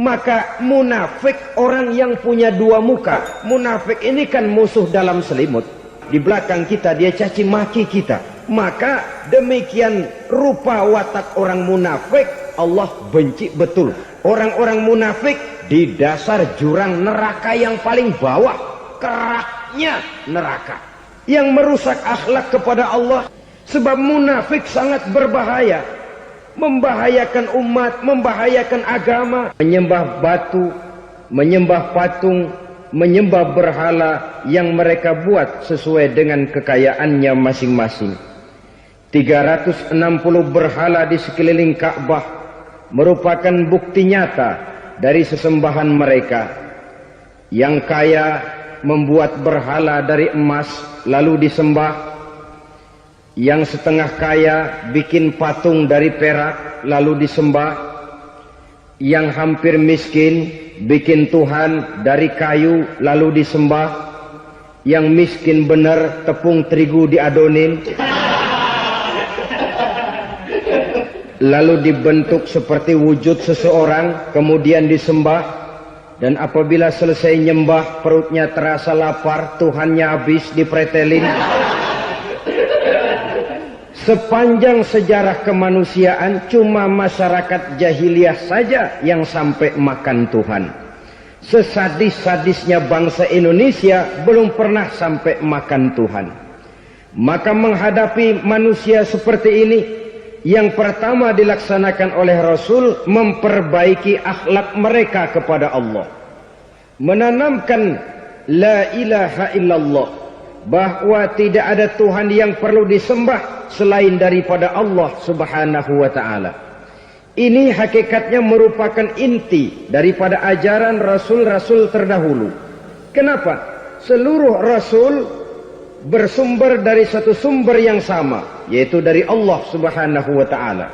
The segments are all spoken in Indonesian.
Maka munafik orang yang punya dua muka. Munafik ini kan musuh dalam selimut. Di belakang kita dia caci maki kita. Maka demikian rupa watak orang munafik Allah benci betul. Orang-orang munafik di dasar jurang neraka yang paling bawah, keraknya neraka, yang merusak akhlak kepada Allah. Sebab munafik sangat berbahaya, membahayakan umat, membahayakan agama. Menyembah batu, menyembah patung, menyembah berhala yang mereka buat sesuai dengan kekayaannya masing-masing. 360 berhala di sekeliling Ka'bah merupakan bukti nyata dari sesembahan mereka. Yang kaya membuat berhala dari emas lalu disembah. Yang setengah kaya bikin patung dari perak lalu disembah. Yang hampir miskin bikin Tuhan dari kayu lalu disembah. Yang miskin benar tepung terigu diadonin lalu dibentuk seperti wujud seseorang kemudian disembah. Dan apabila selesai nyembah perutnya terasa lapar, Tuhannya habis dipretelin. Sepanjang sejarah kemanusiaan cuma masyarakat jahiliyah saja yang sampai makan Tuhan. Sesadis-sadisnya bangsa Indonesia belum pernah sampai makan Tuhan. Maka menghadapi manusia seperti ini, yang pertama dilaksanakan oleh Rasul memperbaiki akhlak mereka kepada Allah. Menanamkan la ilaha illallah, bahwa tidak ada Tuhan yang perlu disembah selain daripada Allah subhanahu wa ta'ala. Ini hakikatnya merupakan inti daripada ajaran Rasul-Rasul terdahulu. Kenapa? Seluruh Rasul bersumber dari satu sumber yang sama, yaitu dari Allah subhanahu wa ta'ala.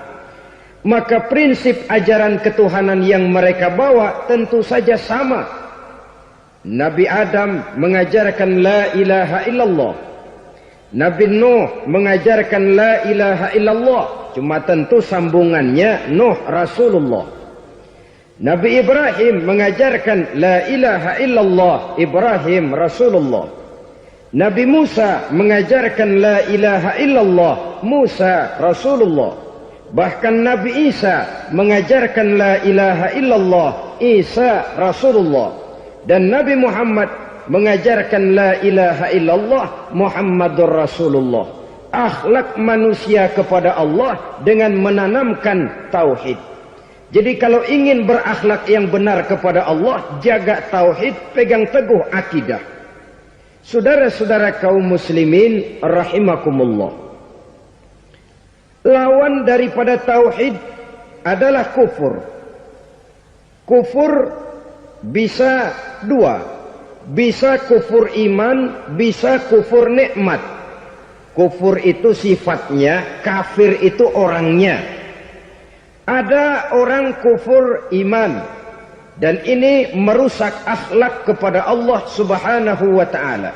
Maka prinsip ajaran ketuhanan yang mereka bawa tentu saja sama. Nabi Adam mengajarkan la ilaha illallah. Nabi Nuh mengajarkan la ilaha illallah. Cuma tentu sambungannya Nuh Rasulullah. Nabi Ibrahim mengajarkan la ilaha illallah, Ibrahim Rasulullah. Nabi Musa mengajarkan la ilaha illallah, Musa Rasulullah. Bahkan Nabi Isa mengajarkan la ilaha illallah, Isa Rasulullah. Dan Nabi Muhammad mengajarkan la ilaha illallah, Muhammadur Rasulullah. Akhlak manusia kepada Allah dengan menanamkan tauhid. Jadi kalau ingin berakhlak yang benar kepada Allah, jaga tauhid, pegang teguh akidah. Saudara-saudara kaum muslimin rahimakumullah, lawan daripada tauhid adalah kufur. Kufur bisa dua, bisa kufur iman, bisa kufur nikmat. Kufur itu sifatnya, kafir itu orangnya. Ada orang kufur iman, dan ini merusak akhlak kepada Allah subhanahu wa ta'ala.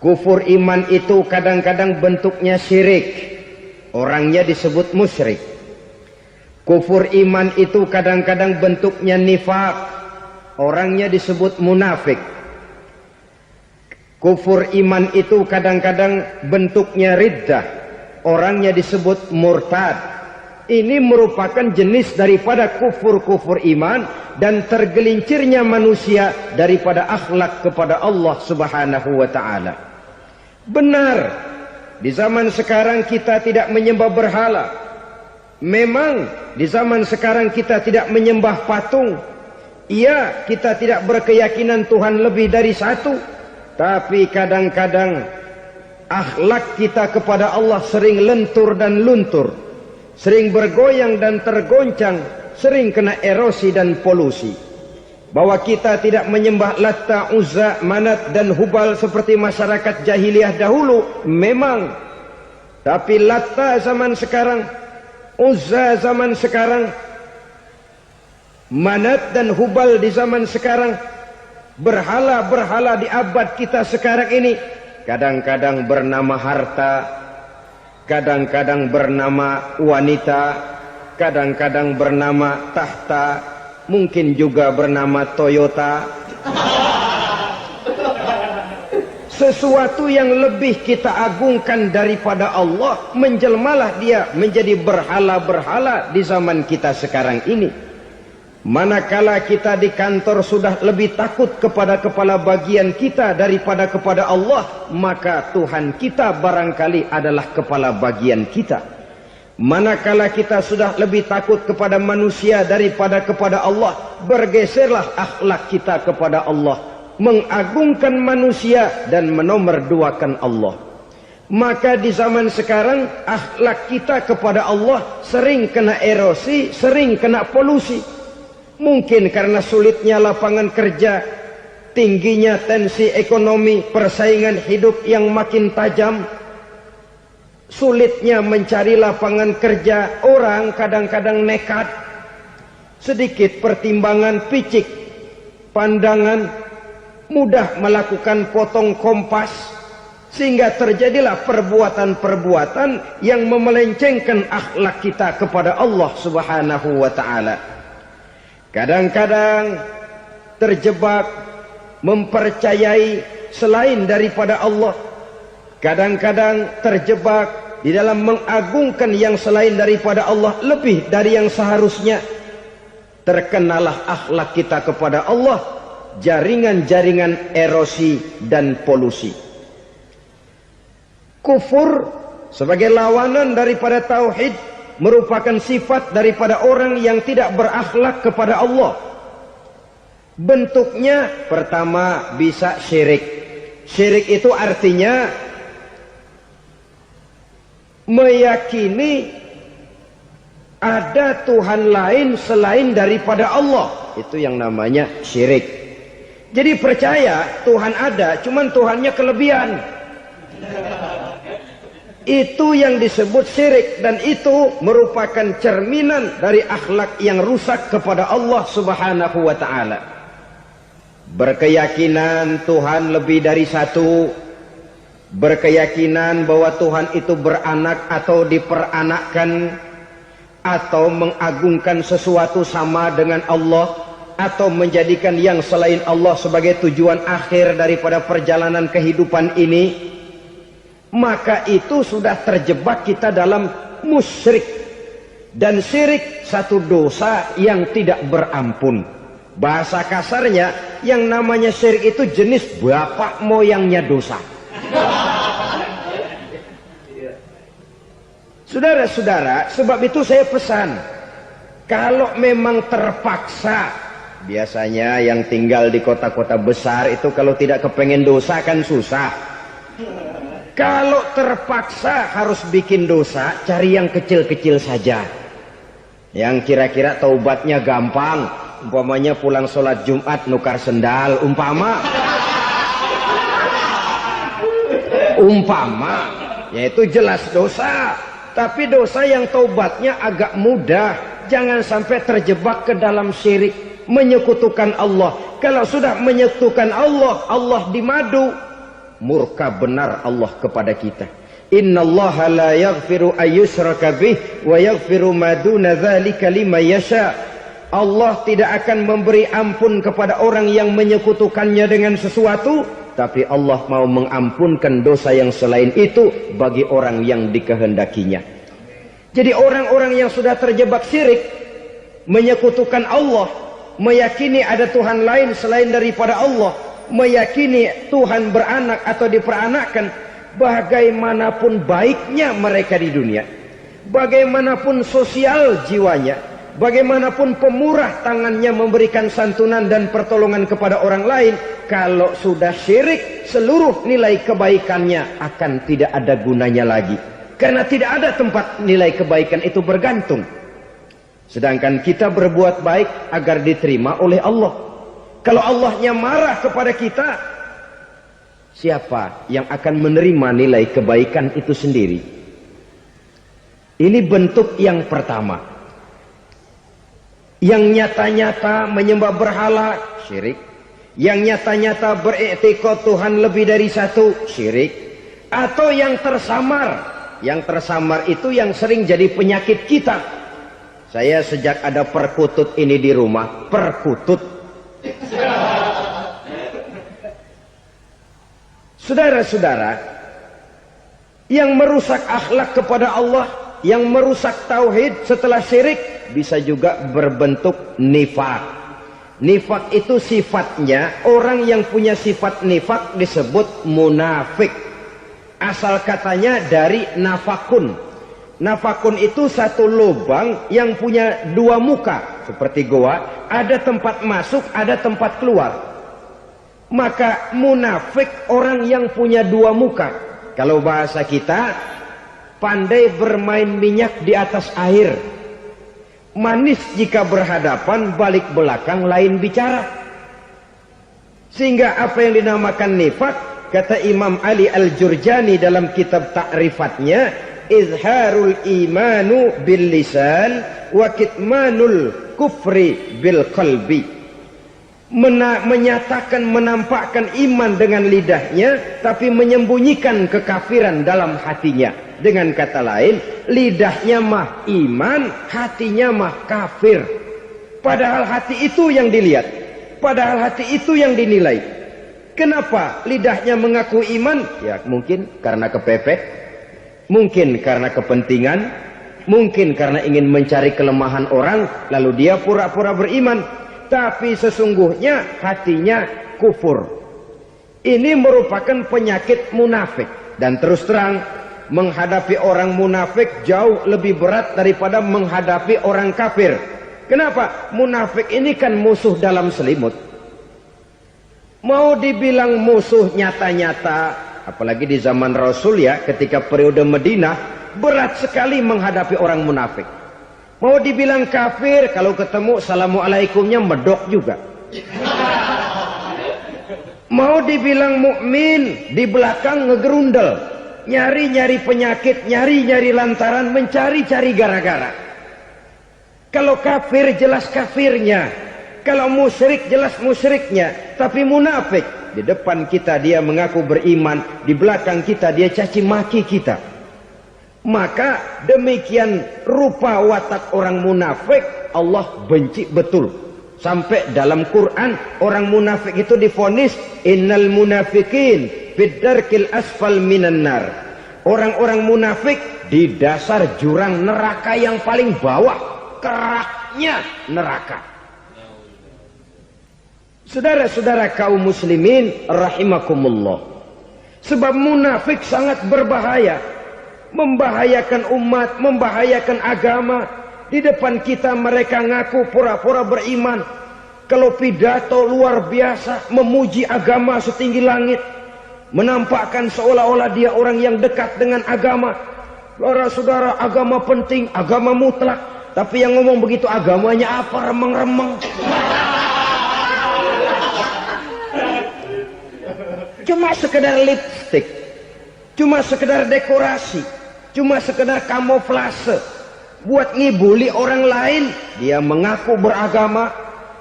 Kufur iman itu kadang-kadang bentuknya syirik, orangnya disebut musyrik. Kufur iman itu kadang-kadang bentuknya nifaq, orangnya disebut munafik. Kufur iman itu kadang-kadang bentuknya riddah, orangnya disebut murtad. Ini merupakan jenis daripada kufur-kufur iman dan tergelincirnya manusia daripada akhlak kepada Allah subhanahu wa ta'ala. Benar, di zaman sekarang kita tidak menyembah berhala. Memang di zaman sekarang kita tidak menyembah patung. Iya, kita tidak berkeyakinan Tuhan lebih dari satu. Tapi kadang-kadang akhlak kita kepada Allah sering lentur dan luntur, sering bergoyang dan tergoncang, sering kena erosi dan polusi. Bahwa kita tidak menyembah Latta, Uzza, Manat dan Hubal seperti masyarakat jahiliyah dahulu, memang. Tapi Latta zaman sekarang, Uzza zaman sekarang, Manat dan Hubal di zaman sekarang, berhala-berhala di abad kita sekarang ini kadang-kadang bernama harta, kadang-kadang bernama wanita, kadang-kadang bernama tahta, mungkin juga bernama Toyota. Sesuatu yang lebih kita agungkan daripada Allah, menjelmalah dia menjadi berhala-berhala di zaman kita sekarang ini. Manakala kita di kantor sudah lebih takut kepada kepala bagian kita daripada kepada Allah, maka Tuhan kita barangkali adalah kepala bagian kita. Manakala kita sudah lebih takut kepada manusia daripada kepada Allah, bergeserlah akhlak kita kepada Allah, mengagungkan manusia dan menomorduakan Allah. Maka di zaman sekarang akhlak kita kepada Allah sering kena erosi, sering kena polusi. Mungkin karena sulitnya lapangan kerja, tingginya tensi ekonomi, persaingan hidup yang makin tajam, sulitnya mencari lapangan kerja, orang kadang-kadang nekat, sedikit pertimbangan picik, pandangan, mudah melakukan potong kompas, sehingga terjadilah perbuatan-perbuatan yang memelencengkan akhlak kita kepada Allah Subhanahu wa ta'ala. Kadang-kadang terjebak mempercayai selain daripada Allah. Kadang-kadang terjebak di dalam mengagungkan yang selain daripada Allah lebih dari yang seharusnya. Terkenalah akhlak kita kepada Allah jaringan-jaringan erosi dan polusi. Kufur sebagai lawanan daripada tauhid merupakan sifat daripada orang yang tidak berakhlak kepada Allah. Bentuknya pertama bisa syirik. Syirik itu artinya meyakini ada Tuhan lain selain daripada Allah. Itu yang namanya syirik. Jadi percaya Tuhan ada, cuman Tuhannya kelebihan. Itu yang disebut syirik, dan itu merupakan cerminan dari akhlak yang rusak kepada Allah Subhanahu wa ta'ala. Berkeyakinan Tuhan lebih dari satu, berkeyakinan bahwa Tuhan itu beranak atau diperanakkan, atau mengagungkan sesuatu sama dengan Allah, atau menjadikan yang selain Allah sebagai tujuan akhir daripada perjalanan kehidupan ini, maka itu sudah terjebak kita dalam musyrik. Dan syirik satu dosa yang tidak berampun. Bahasa kasarnya, yang namanya syirik itu jenis bapak moyangnya dosa. Saudara-saudara, sebab itu saya pesan, kalau memang terpaksa, biasanya yang tinggal di kota-kota besar itu kalau tidak kepengen dosa kan susah. Kalau terpaksa harus bikin dosa, cari yang kecil-kecil saja. Yang kira-kira taubatnya gampang. Umpamanya pulang sholat Jumat nukar sendal, umpama. Yaitu jelas dosa. Tapi dosa yang taubatnya agak mudah. Jangan sampai terjebak ke dalam syirik, menyekutukan Allah. Kalau sudah menyekutukan Allah, Allah dimadu, murka benar Allah kepada kita. Innallaha la yaghfiru ayyushraka bih wa yaghfiru ma duna dzalika liman yasha. Allah tidak akan memberi ampun kepada orang yang menyekutukannya dengan sesuatu, tapi Allah mau mengampunkan dosa yang selain itu bagi orang yang dikehendakinya. Jadi orang-orang yang sudah terjebak syirik, menyekutukan Allah, meyakini ada Tuhan lain selain daripada Allah, meyakini Tuhan beranak atau diperanakkan, bagaimanapun baiknya mereka di dunia, bagaimanapun sosial jiwanya, bagaimanapun pemurah tangannya memberikan santunan dan pertolongan kepada orang lain, kalau sudah syirik, seluruh nilai kebaikannya akan tidak ada gunanya lagi. Karena tidak ada tempat nilai kebaikan itu bergantung. Sedangkan kita berbuat baik agar diterima oleh Allah. Kalau Allahnya marah kepada kita, siapa yang akan menerima nilai kebaikan itu sendiri? Ini bentuk yang pertama. Yang nyata-nyata menyembah berhala, syirik. Yang nyata-nyata beriktikad Tuhan lebih dari satu, syirik. Atau yang tersamar. Yang tersamar itu yang sering jadi penyakit kita. Saya sejak ada perkutut ini di rumah, perkutut. Saudara-saudara, yang merusak akhlak kepada Allah, yang merusak tauhid setelah syirik, bisa juga berbentuk nifak. Nifak itu sifatnya, orang yang punya sifat nifak disebut munafik. Asal katanya dari nafakun. Nafakun itu satu lubang yang punya dua muka, seperti goa, ada tempat masuk, ada tempat keluar. Maka munafik orang yang punya dua muka. Kalau bahasa kita, pandai bermain minyak di atas air. Manis jika berhadapan, balik belakang lain bicara. Sehingga apa yang dinamakan nifak, kata Imam Ali Al-Jurjani dalam kitab ta'rifatnya, izharul imanu bil lisan wa kitmanul kufri bil qalbi. Menyatakan, menampakkan iman dengan lidahnya, tapi menyembunyikan kekafiran dalam hatinya. Dengan kata lain, lidahnya mah iman, hatinya mah kafir. Padahal hati itu yang dilihat, padahal hati itu yang dinilai. Kenapa lidahnya mengaku iman? Ya mungkin karena kepepet, mungkin karena kepentingan, mungkin karena ingin mencari kelemahan orang, lalu dia pura-pura beriman. Tapi sesungguhnya hatinya kufur. Ini merupakan penyakit munafik. Dan terus terang, menghadapi orang munafik jauh lebih berat daripada menghadapi orang kafir. Kenapa? Munafik ini kan musuh dalam selimut. Mau dibilang musuh nyata-nyata, apalagi di zaman Rasul ya, ketika periode Madinah, berat sekali menghadapi orang munafik. Mau dibilang kafir, kalau ketemu assalamualaikumnya medok juga. Mau dibilang mukmin, di belakang ngegerundel, nyari-nyari penyakit, nyari-nyari lantaran, mencari-cari gara-gara. Kalau kafir jelas kafirnya, kalau musyrik jelas musyriknya. Tapi munafik, di depan kita dia mengaku beriman, di belakang kita dia caci maki kita. Maka demikian rupa watak orang munafik, Allah benci betul. Sampai dalam Quran orang munafik itu divonis innal munafikin fid darkil asfal minan nar. Orang-orang munafik di dasar jurang neraka yang paling bawah, keraknya neraka. Saudara-saudara kaum muslimin rahimakumullah. Sebab munafik sangat berbahaya. Membahayakan umat, membahayakan agama. Di depan kita mereka ngaku pura-pura beriman. Kalau pidato luar biasa, memuji agama setinggi langit, menampakkan seolah-olah dia orang yang dekat dengan agama. Saudara-saudara, agama penting, agama mutlak. Tapi yang ngomong begitu agamanya apa? Remeng-remeng. Cuma sekedar lipstick, cuma sekedar dekorasi, cuma sekedar kamuflase buat ngibuli orang lain. Dia mengaku beragama,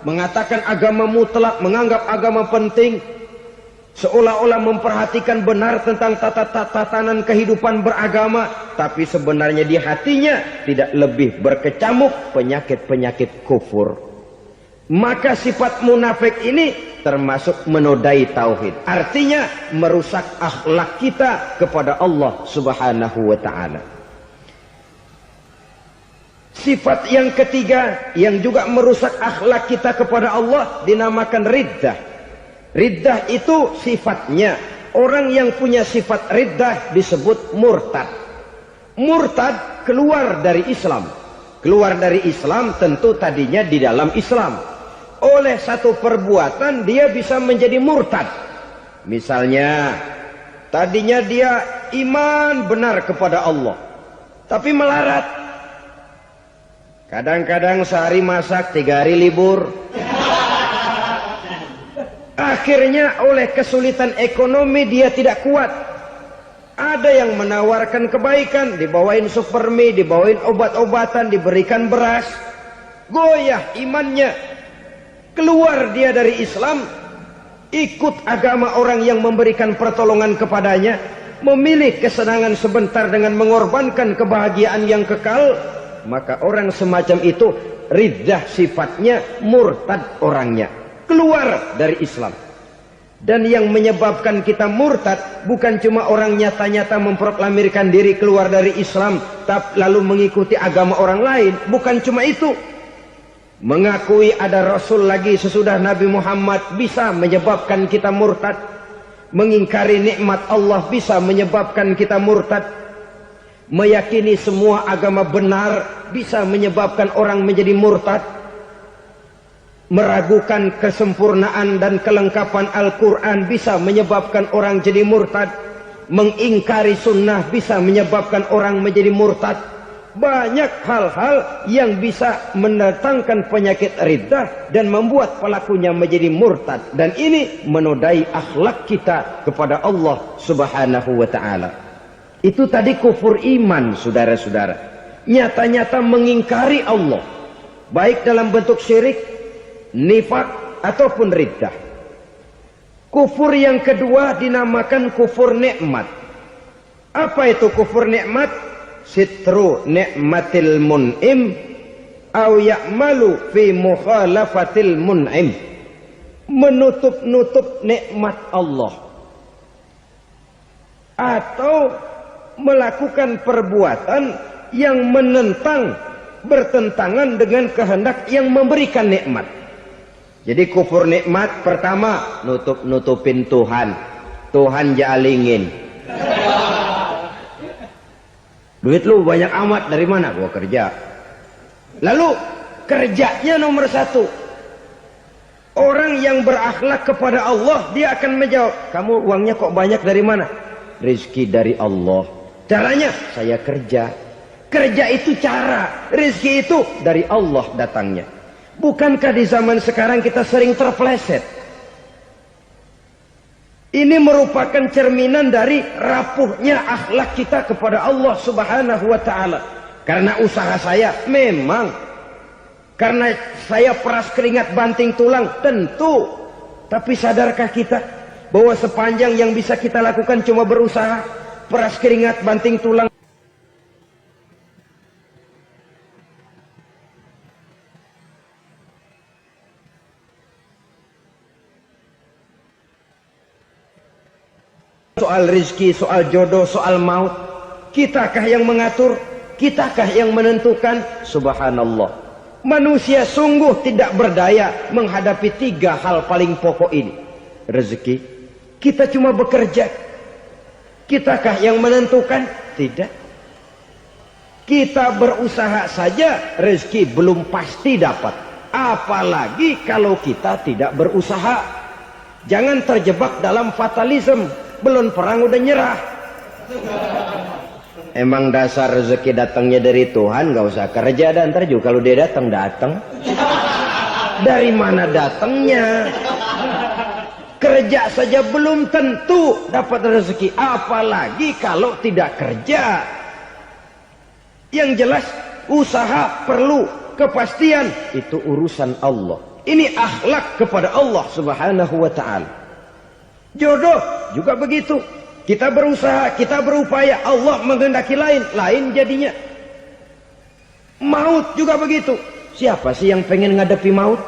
mengatakan agama mutlak, menganggap agama penting, seolah-olah memperhatikan benar tentang tatanan kehidupan beragama, tapi sebenarnya di hatinya tidak lebih berkecamuk penyakit-penyakit kufur. Maka sifat munafik ini termasuk menodai tauhid. Artinya merusak akhlak kita kepada Allah Subhanahu wa ta'ala. Sifat yang ketiga yang juga merusak akhlak kita kepada Allah dinamakan riddah. Riddah itu sifatnya, orang yang punya sifat riddah disebut murtad. Murtad keluar dari Islam. Keluar dari Islam tentu tadinya di dalam Islam. Oleh satu perbuatan dia bisa menjadi murtad. Misalnya tadinya dia iman benar kepada Allah, tapi melarat. Kadang-kadang sehari masak, 3 hari libur. Akhirnya oleh kesulitan ekonomi dia tidak kuat. Ada yang menawarkan kebaikan, dibawain supermi, dibawain obat-obatan, diberikan beras. Goyah imannya. Keluar dia dari Islam, ikut agama orang yang memberikan pertolongan kepadanya, memilih kesenangan sebentar dengan mengorbankan kebahagiaan yang kekal, maka orang semacam itu riddah sifatnya, murtad orangnya, keluar dari Islam. Dan yang menyebabkan kita murtad bukan cuma orang nyata-nyata memproklamirkan diri keluar dari Islam tapi lalu mengikuti agama orang lain, bukan cuma itu. Mengakui ada Rasul lagi sesudah Nabi Muhammad bisa menyebabkan kita murtad. Mengingkari nikmat Allah bisa menyebabkan kita murtad. Meyakini semua agama benar bisa menyebabkan orang menjadi murtad. Meragukan kesempurnaan dan kelengkapan Al-Quran bisa menyebabkan orang jadi murtad. Mengingkari sunnah bisa menyebabkan orang menjadi murtad. Banyak hal-hal yang bisa mendatangkan penyakit riddah dan membuat pelakunya menjadi murtad. Dan ini menodai akhlak kita kepada Allah Subhanahu wa ta'ala. Itu tadi kufur iman, saudara-saudara. Nyata-nyata mengingkari Allah, baik dalam bentuk syirik, nifak, ataupun riddah. Kufur yang kedua dinamakan kufur nikmat. Apa itu kufur nikmat? Sitru ni'matil mun'im au ya'malu fi mukhalafatil mun'im. Menutup-nutup nikmat Allah atau melakukan perbuatan yang menentang, bertentangan dengan kehendak yang memberikan nikmat. Jadi kufur nikmat pertama, nutup-nutupin Tuhan. Tuhan jalingin. Duit lu banyak amat, dari mana? Gua kerja. Lalu kerjanya nomor satu. Orang yang berakhlak kepada Allah, dia akan menjawab, kamu uangnya kok banyak, dari mana? Rizki dari Allah. Caranya, saya kerja. Kerja itu cara, rizki itu dari Allah datangnya. Bukankah di zaman sekarang kita sering terpleset? Ini merupakan cerminan dari rapuhnya akhlak kita kepada Allah Subhanahu wa ta'ala. Karena usaha saya memang, karena saya peras keringat banting tulang, tentu. Tapi sadarkah kita bahwa sepanjang yang bisa kita lakukan cuma berusaha, peras keringat banting tulang? Soal rizki, soal jodoh, soal maut, kitakah yang mengatur? Kitakah yang menentukan? Subhanallah. Manusia sungguh tidak berdaya menghadapi tiga hal paling pokok ini. Rezeki, kita cuma bekerja. Kitakah yang menentukan? Tidak. Kita berusaha saja, rezeki belum pasti dapat. Apalagi kalau kita tidak berusaha. Jangan terjebak dalam fatalisme. Belum perang udah nyerah. Emang dasar rezeki datangnya dari Tuhan, gak usah kerja, dan ntar juga kalau dia datang. Dari mana datangnya? Kerja saja belum tentu dapat rezeki, apalagi kalau tidak kerja. Yang jelas usaha perlu kepastian, itu urusan Allah. Ini akhlak kepada Allah Subhanahu wa ta'ala. Jodoh juga begitu. Kita berusaha, kita berupaya, Allah menghendaki lain, lain jadinya. Maut juga begitu. Siapa sih yang pengen ngadepi maut?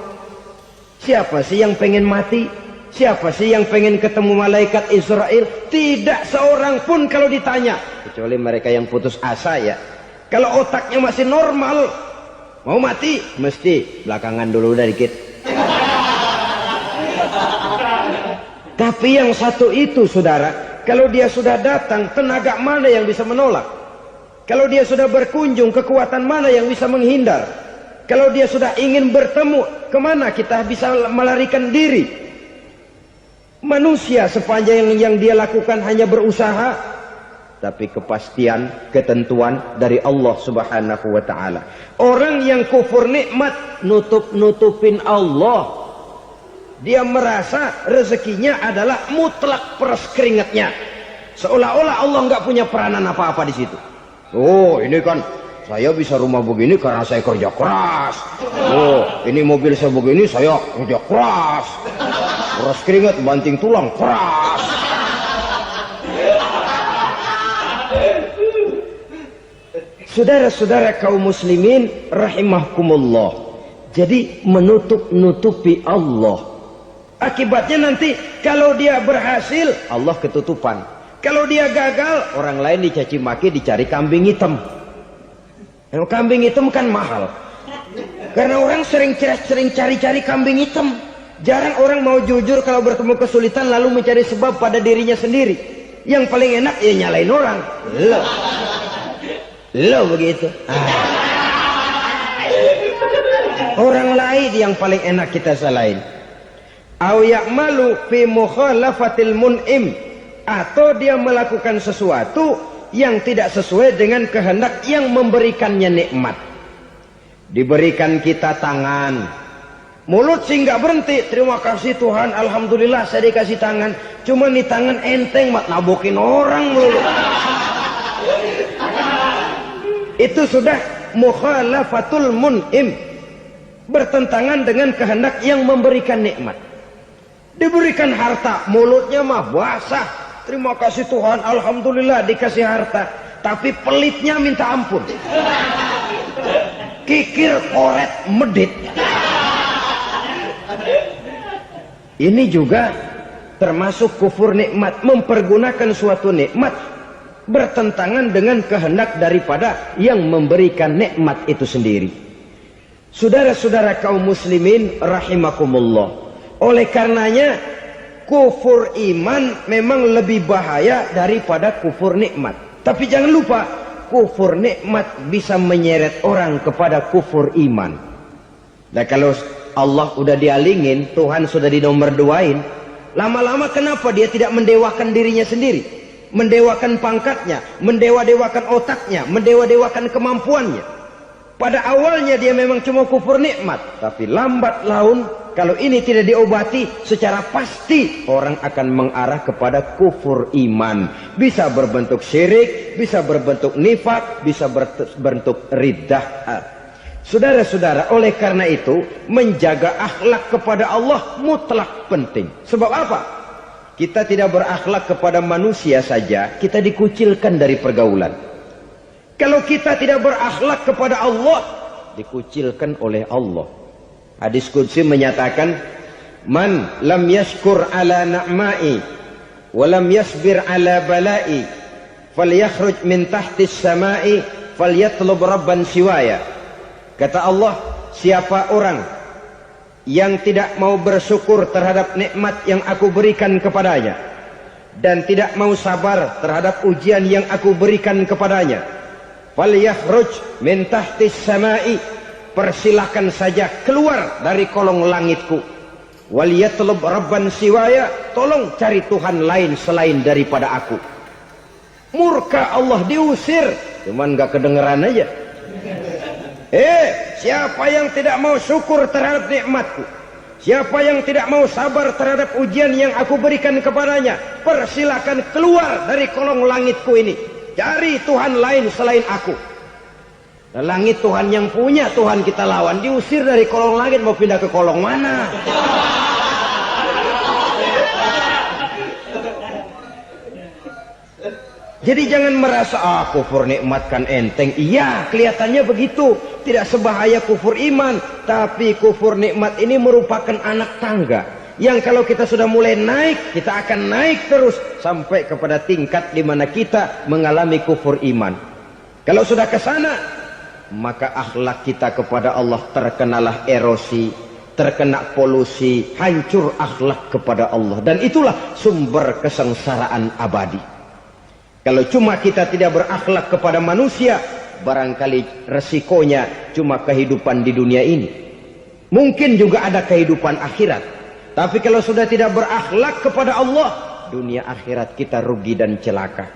Siapa sih yang pengen mati? Siapa sih yang pengen ketemu malaikat Israel? Tidak seorang pun kalau ditanya, kecuali mereka yang putus asa ya. Kalau otaknya masih normal, mau mati mesti belakangan dulu udah dikit. Tapi yang satu itu, saudara, kalau dia sudah datang, tenaga mana yang bisa menolak? Kalau dia sudah berkunjung, kekuatan mana yang bisa menghindar? Kalau dia sudah ingin bertemu, kemana kita bisa melarikan diri? Manusia sepanjang yang dia lakukan hanya berusaha, tapi kepastian, ketentuan dari Allah Subhanahu wa ta'ala. Orang yang kufur nikmat, nutup-nutupin Allah. Dia merasa rezekinya adalah mutlak peras keringatnya. Seolah-olah Allah nggak punya peranan apa-apa di situ. Oh, ini kan saya bisa rumah begini karena saya kerja keras. Oh, ini mobil saya begini saya kerja keras. Peras keringat, banting tulang, keras. Saudara-saudara kaum muslimin rahimakumullah. Jadi menutup-nutupi Allah. Akibatnya nanti kalau dia berhasil, Allah ketutupan. Kalau dia gagal, orang lain dicaci maki, dicari kambing hitam. Yang kambing hitam kan mahal. Karena orang sering cari-cari kambing hitam. Jarang orang mau jujur kalau bertemu kesulitan lalu mencari sebab pada dirinya sendiri. Yang paling enak ya nyalain orang. Lo begitu. Orang lain yang paling enak kita salahin. Au ya'malu fi mukhalafatil mun'im, atau dia melakukan sesuatu yang tidak sesuai dengan kehendak yang memberikannya nikmat. Diberikan kita tangan, mulut sih nggak berhenti. Terima kasih Tuhan, alhamdulillah saya dikasih tangan. Cuma nih tangan enteng mat nabokin orang mulu. Itu sudah mukhalafatul mun'im, bertentangan dengan kehendak yang memberikan nikmat. Diberikan harta, mulutnya mah basah. Terima kasih Tuhan, alhamdulillah dikasih harta. Tapi pelitnya minta ampun. Kikir, koret, medit. Ini juga termasuk kufur nikmat, mempergunakan suatu nikmat bertentangan dengan kehendak daripada yang memberikan nikmat itu sendiri. Saudara-saudara kaum muslimin rahimakumullah. Oleh karenanya kufur iman memang lebih bahaya daripada kufur nikmat. Tapi jangan lupa, kufur nikmat bisa menyeret orang kepada kufur iman. Nah kalau Allah udah dialingin, Tuhan sudah dinomor duain, lama-lama kenapa dia tidak mendewakan dirinya sendiri? Mendewakan pangkatnya, mendewa-dewakan otaknya, mendewa-dewakan kemampuannya. Pada awalnya dia memang cuma kufur nikmat, tapi lambat laun kalau ini tidak diobati secara pasti orang akan mengarah kepada kufur iman. Bisa berbentuk syirik, bisa berbentuk nifak, bisa berbentuk riddah. Saudara-saudara, oleh karena itu menjaga akhlak kepada Allah mutlak penting. Sebab apa? Kita tidak berakhlak kepada manusia saja, kita dikucilkan dari pergaulan. Kalau kita tidak berakhlak kepada Allah, dikucilkan oleh Allah. Hadis qudsi menyatakan, man lam yashkur ala na'ma'i wa lam yasbir ala bala'i falyakhruj min tahtis sama'i falyatlub rabban siwaya. Kata Allah, siapa orang yang tidak mau bersyukur terhadap nikmat yang aku berikan kepadanya dan tidak mau sabar terhadap ujian yang aku berikan kepadanya, falyakhruj min tahtis sama'i, persilahkan saja keluar dari kolong langitku, waliyatlub rabban siwaya, tolong cari Tuhan lain selain daripada aku. Murka Allah, diusir, cuman gak kedengeran aja. Siapa yang tidak mau syukur terhadap nikmatku, siapa yang tidak mau sabar terhadap ujian yang aku berikan kepadanya, persilakan keluar dari kolong langitku ini, cari Tuhan lain selain aku. Nah, langit Tuhan yang punya, Tuhan kita lawan, diusir dari kolong langit, mau pindah ke kolong mana? Jadi jangan merasa kufur nikmat kan enteng. Iya, kelihatannya begitu, tidak sebahaya kufur iman. Tapi kufur nikmat ini merupakan anak tangga yang kalau kita sudah mulai naik, kita akan naik terus sampai kepada tingkat di mana kita mengalami kufur iman. Kalau sudah ke sana, maka akhlak kita kepada Allah terkenalah erosi, terkena polusi, hancur akhlak kepada Allah, dan itulah sumber kesengsaraan abadi. Kalau cuma kita tidak berakhlak kepada manusia, barangkali resikonya cuma kehidupan di dunia ini. Mungkin juga ada kehidupan akhirat. Tapi kalau sudah tidak berakhlak kepada Allah, dunia akhirat kita rugi dan celaka.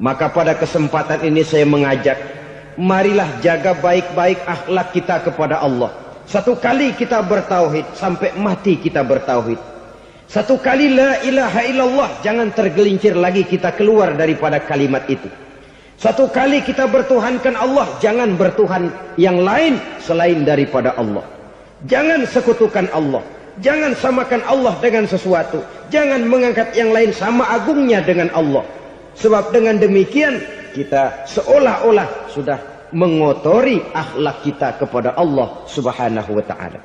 Maka pada kesempatan ini saya mengajak, marilah jaga baik-baik akhlak kita kepada Allah. Satu kali kita bertauhid, sampai mati kita bertauhid. Satu kali la ilaha illallah, jangan tergelincir lagi kita keluar daripada kalimat itu. Satu kali kita bertuhankan Allah, jangan bertuhan yang lain selain daripada Allah. Jangan sekutukan Allah, jangan samakan Allah dengan sesuatu, jangan mengangkat yang lain sama agungnya dengan Allah. Sebab dengan demikian kita seolah-olah sudah mengotori akhlak kita kepada Allah Subhanahu wa taala.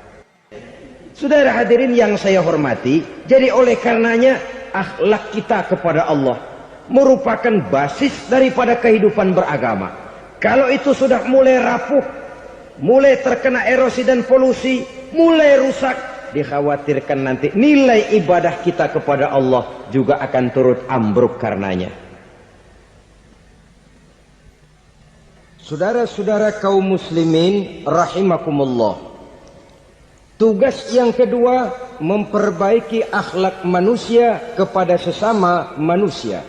Saudara hadirin yang saya hormati, jadi oleh karenanya akhlak kita kepada Allah merupakan basis daripada kehidupan beragama. Kalau itu sudah mulai rapuh, mulai terkena erosi dan polusi, mulai rusak, dikhawatirkan nanti nilai ibadah kita kepada Allah juga akan turut ambruk karenanya. Saudara-saudara kaum muslimin rahimakumullah, tugas yang kedua memperbaiki akhlak manusia kepada sesama manusia.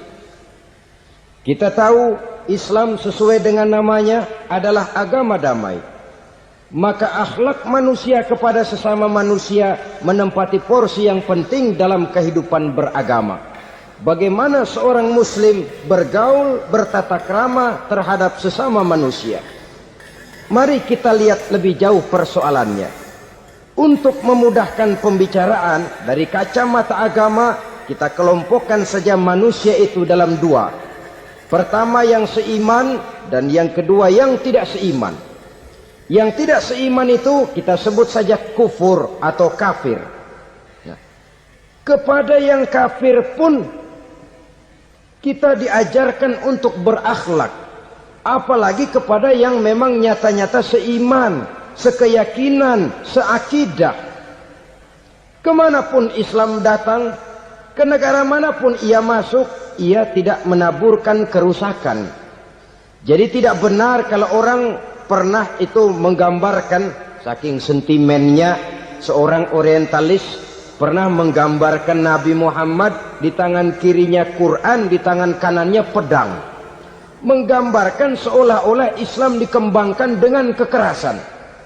Kita tahu Islam sesuai dengan namanya adalah agama damai. Maka akhlak manusia kepada sesama manusia menempati porsi yang penting dalam kehidupan beragama. Bagaimana seorang muslim bergaul, bertata krama terhadap sesama manusia. Mari kita lihat lebih jauh persoalannya. Untuk memudahkan pembicaraan dari kacamata agama, kita kelompokkan saja manusia itu dalam dua. Pertama yang seiman dan yang kedua yang tidak seiman. Yang tidak seiman itu kita sebut saja kufur atau kafir. Nah, kepada yang kafir pun kita diajarkan untuk berakhlak. Apalagi kepada yang memang nyata-nyata seiman, sekeyakinan, seakidah. Kemanapun Islam datang, ke negara manapun ia masuk, ia tidak menaburkan kerusakan. Jadi tidak benar kalau orang pernah itu menggambarkan, saking sentimennya seorang orientalis pernah menggambarkan Nabi Muhammad di tangan kirinya Quran, di tangan kanannya pedang. Menggambarkan seolah-olah Islam dikembangkan dengan kekerasan.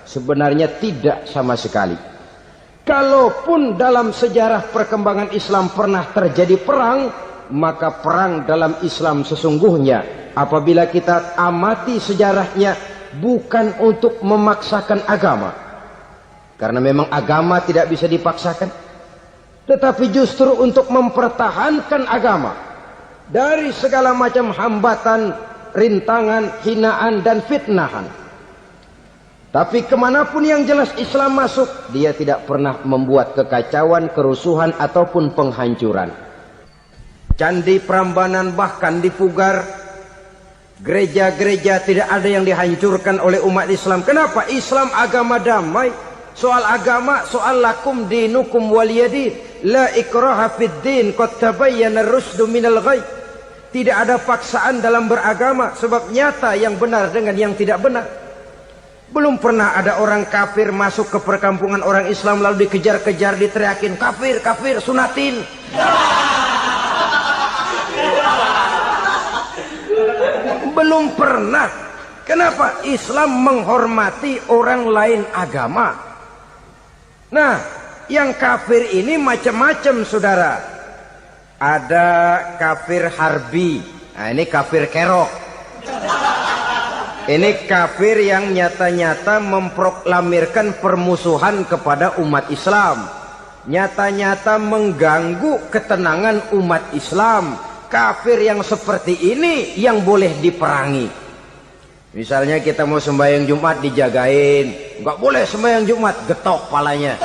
Sebenarnya tidak sama sekali. Kalaupun dalam sejarah perkembangan Islam pernah terjadi perang, maka perang dalam Islam sesungguhnya apabila kita amati sejarahnya bukan untuk memaksakan agama. Karena memang agama tidak bisa dipaksakan. Tetapi justru untuk mempertahankan agama dari segala macam hambatan, rintangan, hinaan dan fitnahan. Tapi kemanapun yang jelas Islam masuk, dia tidak pernah membuat kekacauan, kerusuhan ataupun penghancuran. Candi Prambanan bahkan dipugar, gereja-gereja tidak ada yang dihancurkan oleh umat Islam. Kenapa? Islam agama damai. Soal agama, soal lakum dinukum waliyadin, la ikraha fid din, qad tabayyana ar-rusdu minal ghayy. Tidak ada paksaan dalam beragama, sebab nyata yang benar dengan yang tidak benar. Belum pernah ada orang kafir masuk ke perkampungan orang Islam lalu dikejar-kejar, diteriakin kafir, kafir, sunatin. Belum pernah. Kenapa? Islam menghormati orang lain agama. Nah, yang kafir ini macam-macam saudara. Ada kafir harbi. Nah, ini kafir kerok. Ini kafir yang nyata-nyata memproklamirkan permusuhan kepada umat Islam. Nyata-nyata mengganggu ketenangan umat Islam. Kafir yang seperti ini yang boleh diperangi. Misalnya kita mau sembahyang Jumat dijagain, nggak boleh sembahyang Jumat, getok palanya.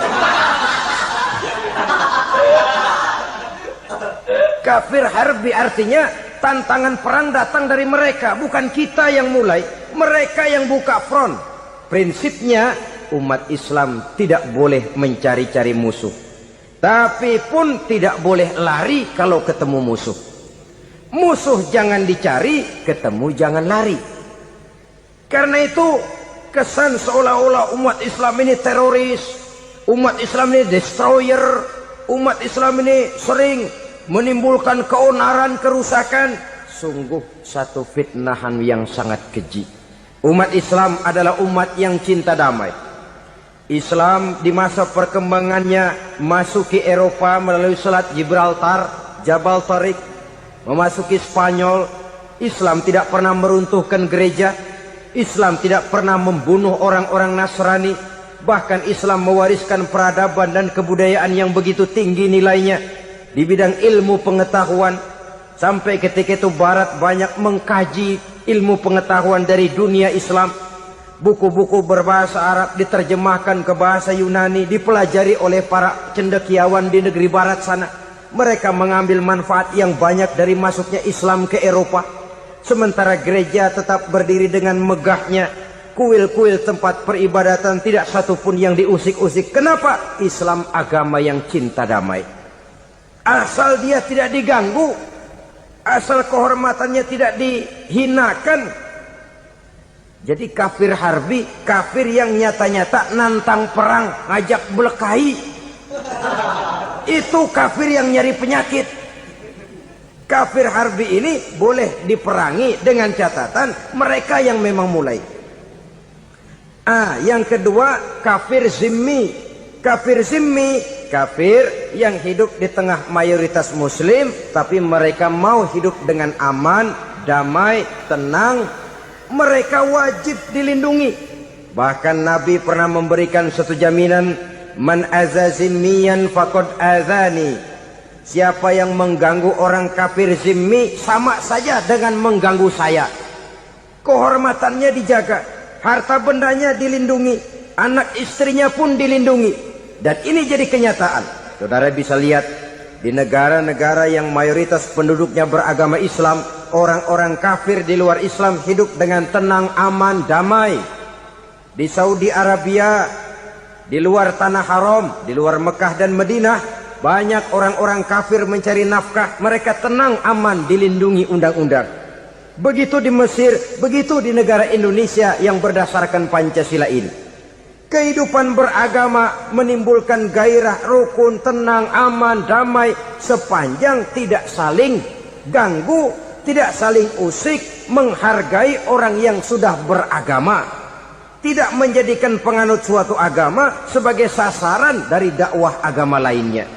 Kafir harbi artinya tantangan perang datang dari mereka, bukan kita yang mulai, mereka yang buka front. Prinsipnya umat Islam tidak boleh mencari-cari musuh, tapi pun tidak boleh lari kalau ketemu musuh. Musuh jangan dicari, ketemu jangan lari. Karena itu kesan seolah-olah umat Islam ini teroris, umat Islam ini destroyer, umat Islam ini sering menimbulkan keonaran, kerusakan. Sungguh satu fitnahan yang sangat keji. Umat Islam adalah umat yang cinta damai. Islam di masa perkembangannya masuki Eropa melalui Selat Gibraltar, Jabal Tariq, memasuki Spanyol. Islam tidak pernah meruntuhkan gereja. Islam tidak pernah membunuh orang-orang Nasrani. Bahkan Islam mewariskan peradaban dan kebudayaan yang begitu tinggi nilainya di bidang ilmu pengetahuan. Sampai ketika itu Barat banyak mengkaji ilmu pengetahuan dari dunia Islam. Buku-buku berbahasa Arab diterjemahkan ke bahasa Yunani, dipelajari oleh para cendekiawan di negeri barat sana. Mereka mengambil manfaat yang banyak dari masuknya Islam ke Eropa. Sementara gereja tetap berdiri dengan megahnya. Kuil-kuil tempat peribadatan tidak satupun yang diusik-usik. Kenapa? Islam agama yang cinta damai. Asal dia tidak diganggu, asal kehormatannya tidak dihinakan. Jadi kafir harbi, kafir yang nyata-nyata nantang perang, ngajak berkelahi. Itu kafir yang nyari penyakit. Kafir harbi ini boleh diperangi dengan catatan mereka yang memang mulai. Yang kedua, kafir zimmi. Kafir zimmi, kafir yang hidup di tengah mayoritas muslim, tapi mereka mau hidup dengan aman, damai, tenang. Mereka wajib dilindungi. Bahkan Nabi pernah memberikan satu jaminan, man aza zimmiyan faqad azani. Siapa yang mengganggu orang kafir zimmi sama saja dengan mengganggu saya. Kehormatannya dijaga, harta bendanya dilindungi, anak istrinya pun dilindungi. Dan ini jadi kenyataan. Saudara bisa lihat di negara-negara yang mayoritas penduduknya beragama Islam, orang-orang kafir di luar Islam hidup dengan tenang, aman, damai. Di Saudi Arabia, di luar tanah haram, di luar Mekah dan Madinah, banyak orang-orang kafir mencari nafkah. Mereka tenang, aman, dilindungi undang-undang. Begitu di Mesir, begitu di negara Indonesia yang berdasarkan Pancasila ini. Kehidupan beragama menimbulkan gairah, rukun, tenang, aman, damai, sepanjang tidak saling ganggu, tidak saling usik, menghargai orang yang sudah beragama, tidak menjadikan penganut suatu agama sebagai sasaran dari dakwah agama lainnya.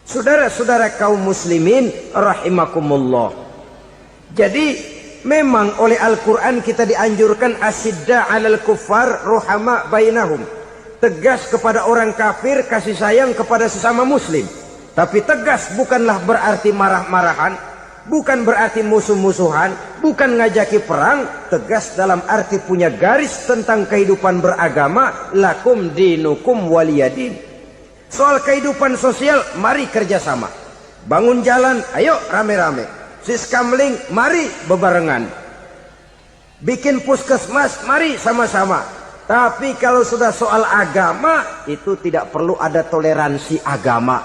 Saudara-saudara kaum muslimin rahimakumullah. Jadi memang oleh Al-Quran kita dianjurkan asidda 'alal kuffar ruhama bainahum. Tegas kepada orang kafir, kasih sayang kepada sesama muslim. Tapi tegas bukanlah berarti marah-marahan, bukan berarti musuh-musuhan, bukan ngajaki perang. Tegas dalam arti punya garis tentang kehidupan beragama, lakum dinukum waliyadin. Soal kehidupan sosial, mari kerjasama. Bangun jalan, ayo rame-rame. Siskamling, mari bebarengan. Bikin puskesmas, mari sama-sama. Tapi kalau sudah soal agama, itu tidak perlu ada toleransi agama.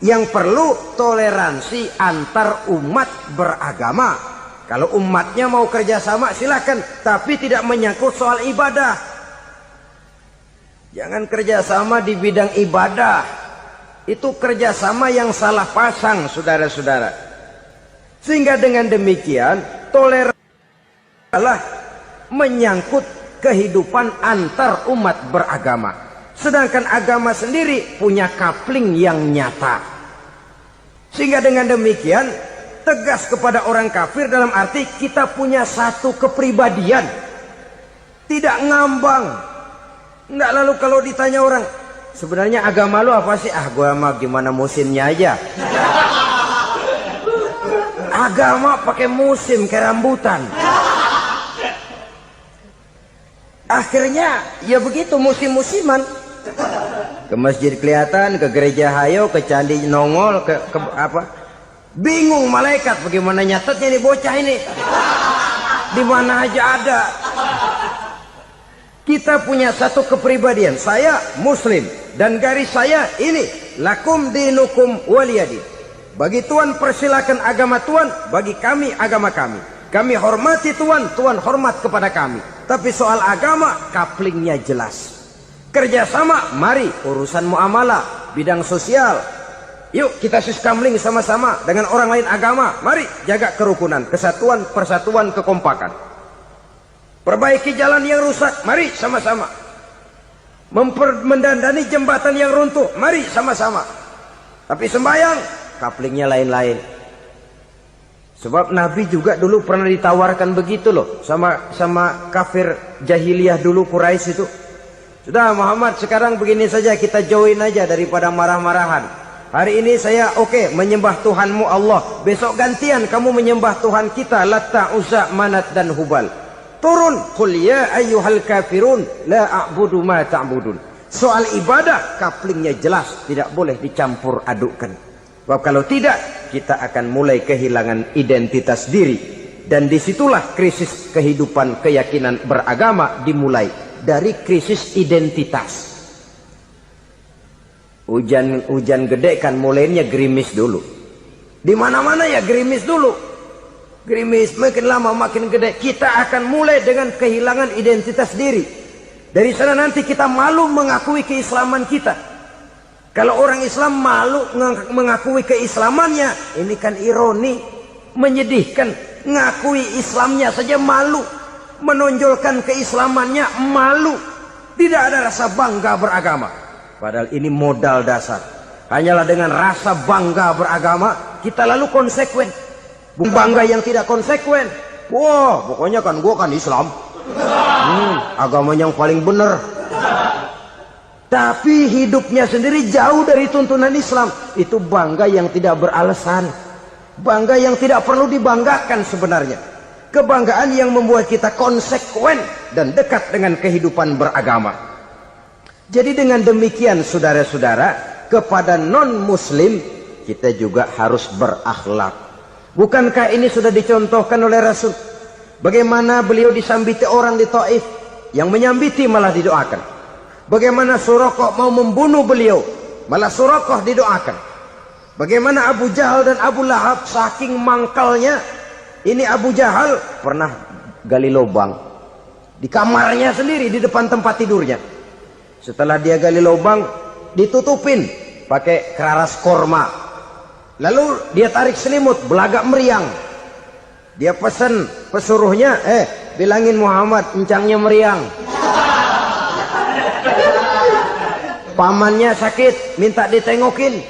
Yang perlu toleransi antar umat beragama. Kalau umatnya mau kerjasama silakan, tapi tidak menyangkut soal ibadah. Jangan kerjasama di bidang ibadah. Itu kerjasama yang salah pasang, saudara-saudara. Sehingga dengan demikian toleransi adalah menyangkut kehidupan antar umat beragama. Sedangkan agama sendiri punya coupling yang nyata. Sehingga dengan demikian tegas kepada orang kafir dalam arti kita punya satu kepribadian. Tidak ngambang. Enggak, lalu kalau ditanya orang, sebenarnya agama lu apa sih? Gua mah gimana musimnya aja. Agama pakai musim kayak rambutan. Akhirnya ya begitu, musim-musiman. Ke masjid kelihatan, ke gereja hayo, ke candi nongol, ke apa? Bingung malaikat bagaimana nyatetnya nih bocah ini. Di mana aja ada. Kita punya satu kepribadian. Saya muslim dan garis saya ini, lakum dinukum waliyadin. Bagi Tuhan persilakan agama Tuhan, bagi kami agama kami. Kami hormati Tuhan, Tuhan hormat kepada kami. Tapi soal agama, couplingnya jelas. Kerjasama, mari urusan muamalah, bidang sosial. Yuk kita siskamling sama-sama dengan orang lain agama. Mari jaga kerukunan, kesatuan, persatuan, kekompakan. Perbaiki jalan yang rusak, mari sama-sama. Mendandani jembatan yang runtuh, mari sama-sama. Tapi sembahyang, couplingnya lain-lain. Sebab Nabi juga dulu pernah ditawarkan begitu loh sama kafir jahiliyah dulu, Quraisy itu. Sudah Muhammad, sekarang begini saja, kita join aja daripada marah-marahan. Hari ini saya menyembah Tuhanmu Allah. Besok gantian kamu menyembah Tuhan kita Latta, Uzza, Manat dan Hubal. Turun, qul ya ayyuhal kafirun la a'budu ma ta'budun. Soal ibadah kaplingnya jelas, tidak boleh dicampur adukkan. Sebab kalau tidak, kita akan mulai kehilangan identitas diri. Dan disitulah krisis kehidupan keyakinan beragama dimulai. Dari krisis identitas. Hujan gede kan mulainya gerimis dulu. Di mana-mana ya gerimis dulu. Gerimis makin lama makin gede. Kita akan mulai dengan kehilangan identitas diri. Dari sana nanti kita malu mengakui keislaman kita. Kalau orang Islam malu mengakui keislamannya, ini kan ironi, menyedihkan. Ngakui Islamnya saja malu, menonjolkan keislamannya malu. Tidak ada rasa bangga beragama. Padahal ini modal dasar. Hanyalah dengan rasa bangga beragama kita lalu konsekuen. Bukan bangga yang tidak konsekuen. Wah, pokoknya kan gua kan Islam. Agama yang paling benar. Tapi hidupnya sendiri jauh dari tuntunan Islam. Itu bangga yang tidak beralasan. Bangga yang tidak perlu dibanggakan sebenarnya. Kebanggaan yang membuat kita konsekuen dan dekat dengan kehidupan beragama. Jadi dengan demikian saudara-saudara, kepada non-muslim kita juga harus berakhlak. Bukankah ini sudah dicontohkan oleh Rasul? Bagaimana beliau disambiti orang di Taif, yang menyambiti malah didoakan. Bagaimana Suraqah mau membunuh beliau, malah Suraqah didoakan. Bagaimana Abu Jahal dan Abu Lahab saking mangkalnya. Ini Abu Jahal pernah gali lubang di kamarnya sendiri, di depan tempat tidurnya. Setelah dia gali lubang, ditutupin pakai keraras korma. Lalu dia tarik selimut, belagak meriang. Dia pesan pesuruhnya, bilangin Muhammad, encangnya meriang. Pamannya sakit, minta ditengokin.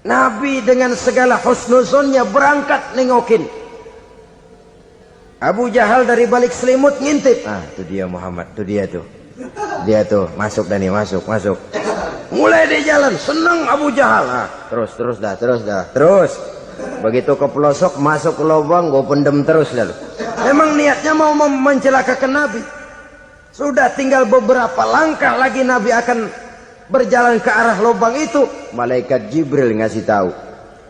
Nabi dengan segala husnuzonnya berangkat nengokin. Abu Jahal dari balik selimut ngintip. Itu dia Muhammad, itu dia tuh. Dia tuh masuk Dani, masuk. Mulai dia jalan, senang Abu Jahal. Terus. Begitu ke pelosok, masuk ke lubang, gue pendem terus lalu. Memang niatnya mau mencelakakan Nabi. Sudah tinggal beberapa langkah lagi Nabi akan berjalan ke arah lubang itu. Malaikat Jibril ngasih tahu,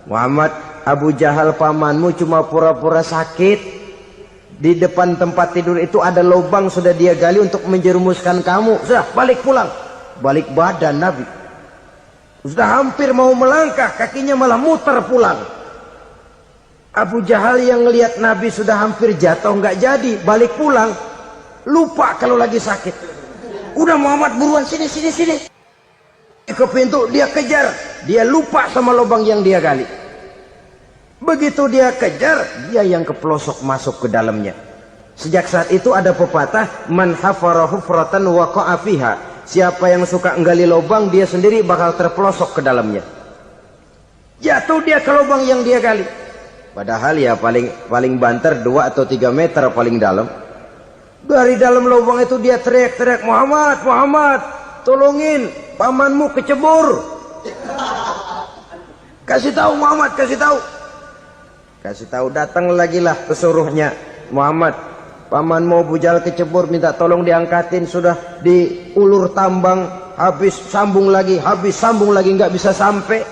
Muhammad, Abu Jahal pamanmu cuma pura-pura sakit. Di depan tempat tidur itu ada lubang sudah dia gali untuk menjerumuskan kamu. Sudah balik pulang. Balik badan Nabi. Sudah hampir mau melangkah, kakinya malah muter pulang. Abu Jahal yang ngelihat Nabi sudah hampir jatuh nggak jadi, balik pulang. Lupa kalau lagi sakit. Udah Muhammad buruan sini. Ke pintu dia kejar. Dia lupa sama lubang yang dia gali. Begitu dia kejar, dia yang ke pelosok masuk ke dalamnya. Sejak saat itu ada pepatah, man hafara hufratan waqa'a fiha. Siapa yang suka nggali lubang, dia sendiri bakal terpelosok ke dalamnya. Jatuh dia ke lubang yang dia gali. Padahal ya paling banter 2 atau 3 meter paling dalam. Dari dalam lubang itu dia teriak-teriak, Muhammad, tolongin, pamanmu kecebur. Kasih tahu Muhammad, kasih tahu, datang lagi lah pesuruhnya. Muhammad, pamanmu Abu Jahal kecebur, minta tolong diangkatin. Sudah diulur tambang, habis sambung lagi, nggak bisa sampai.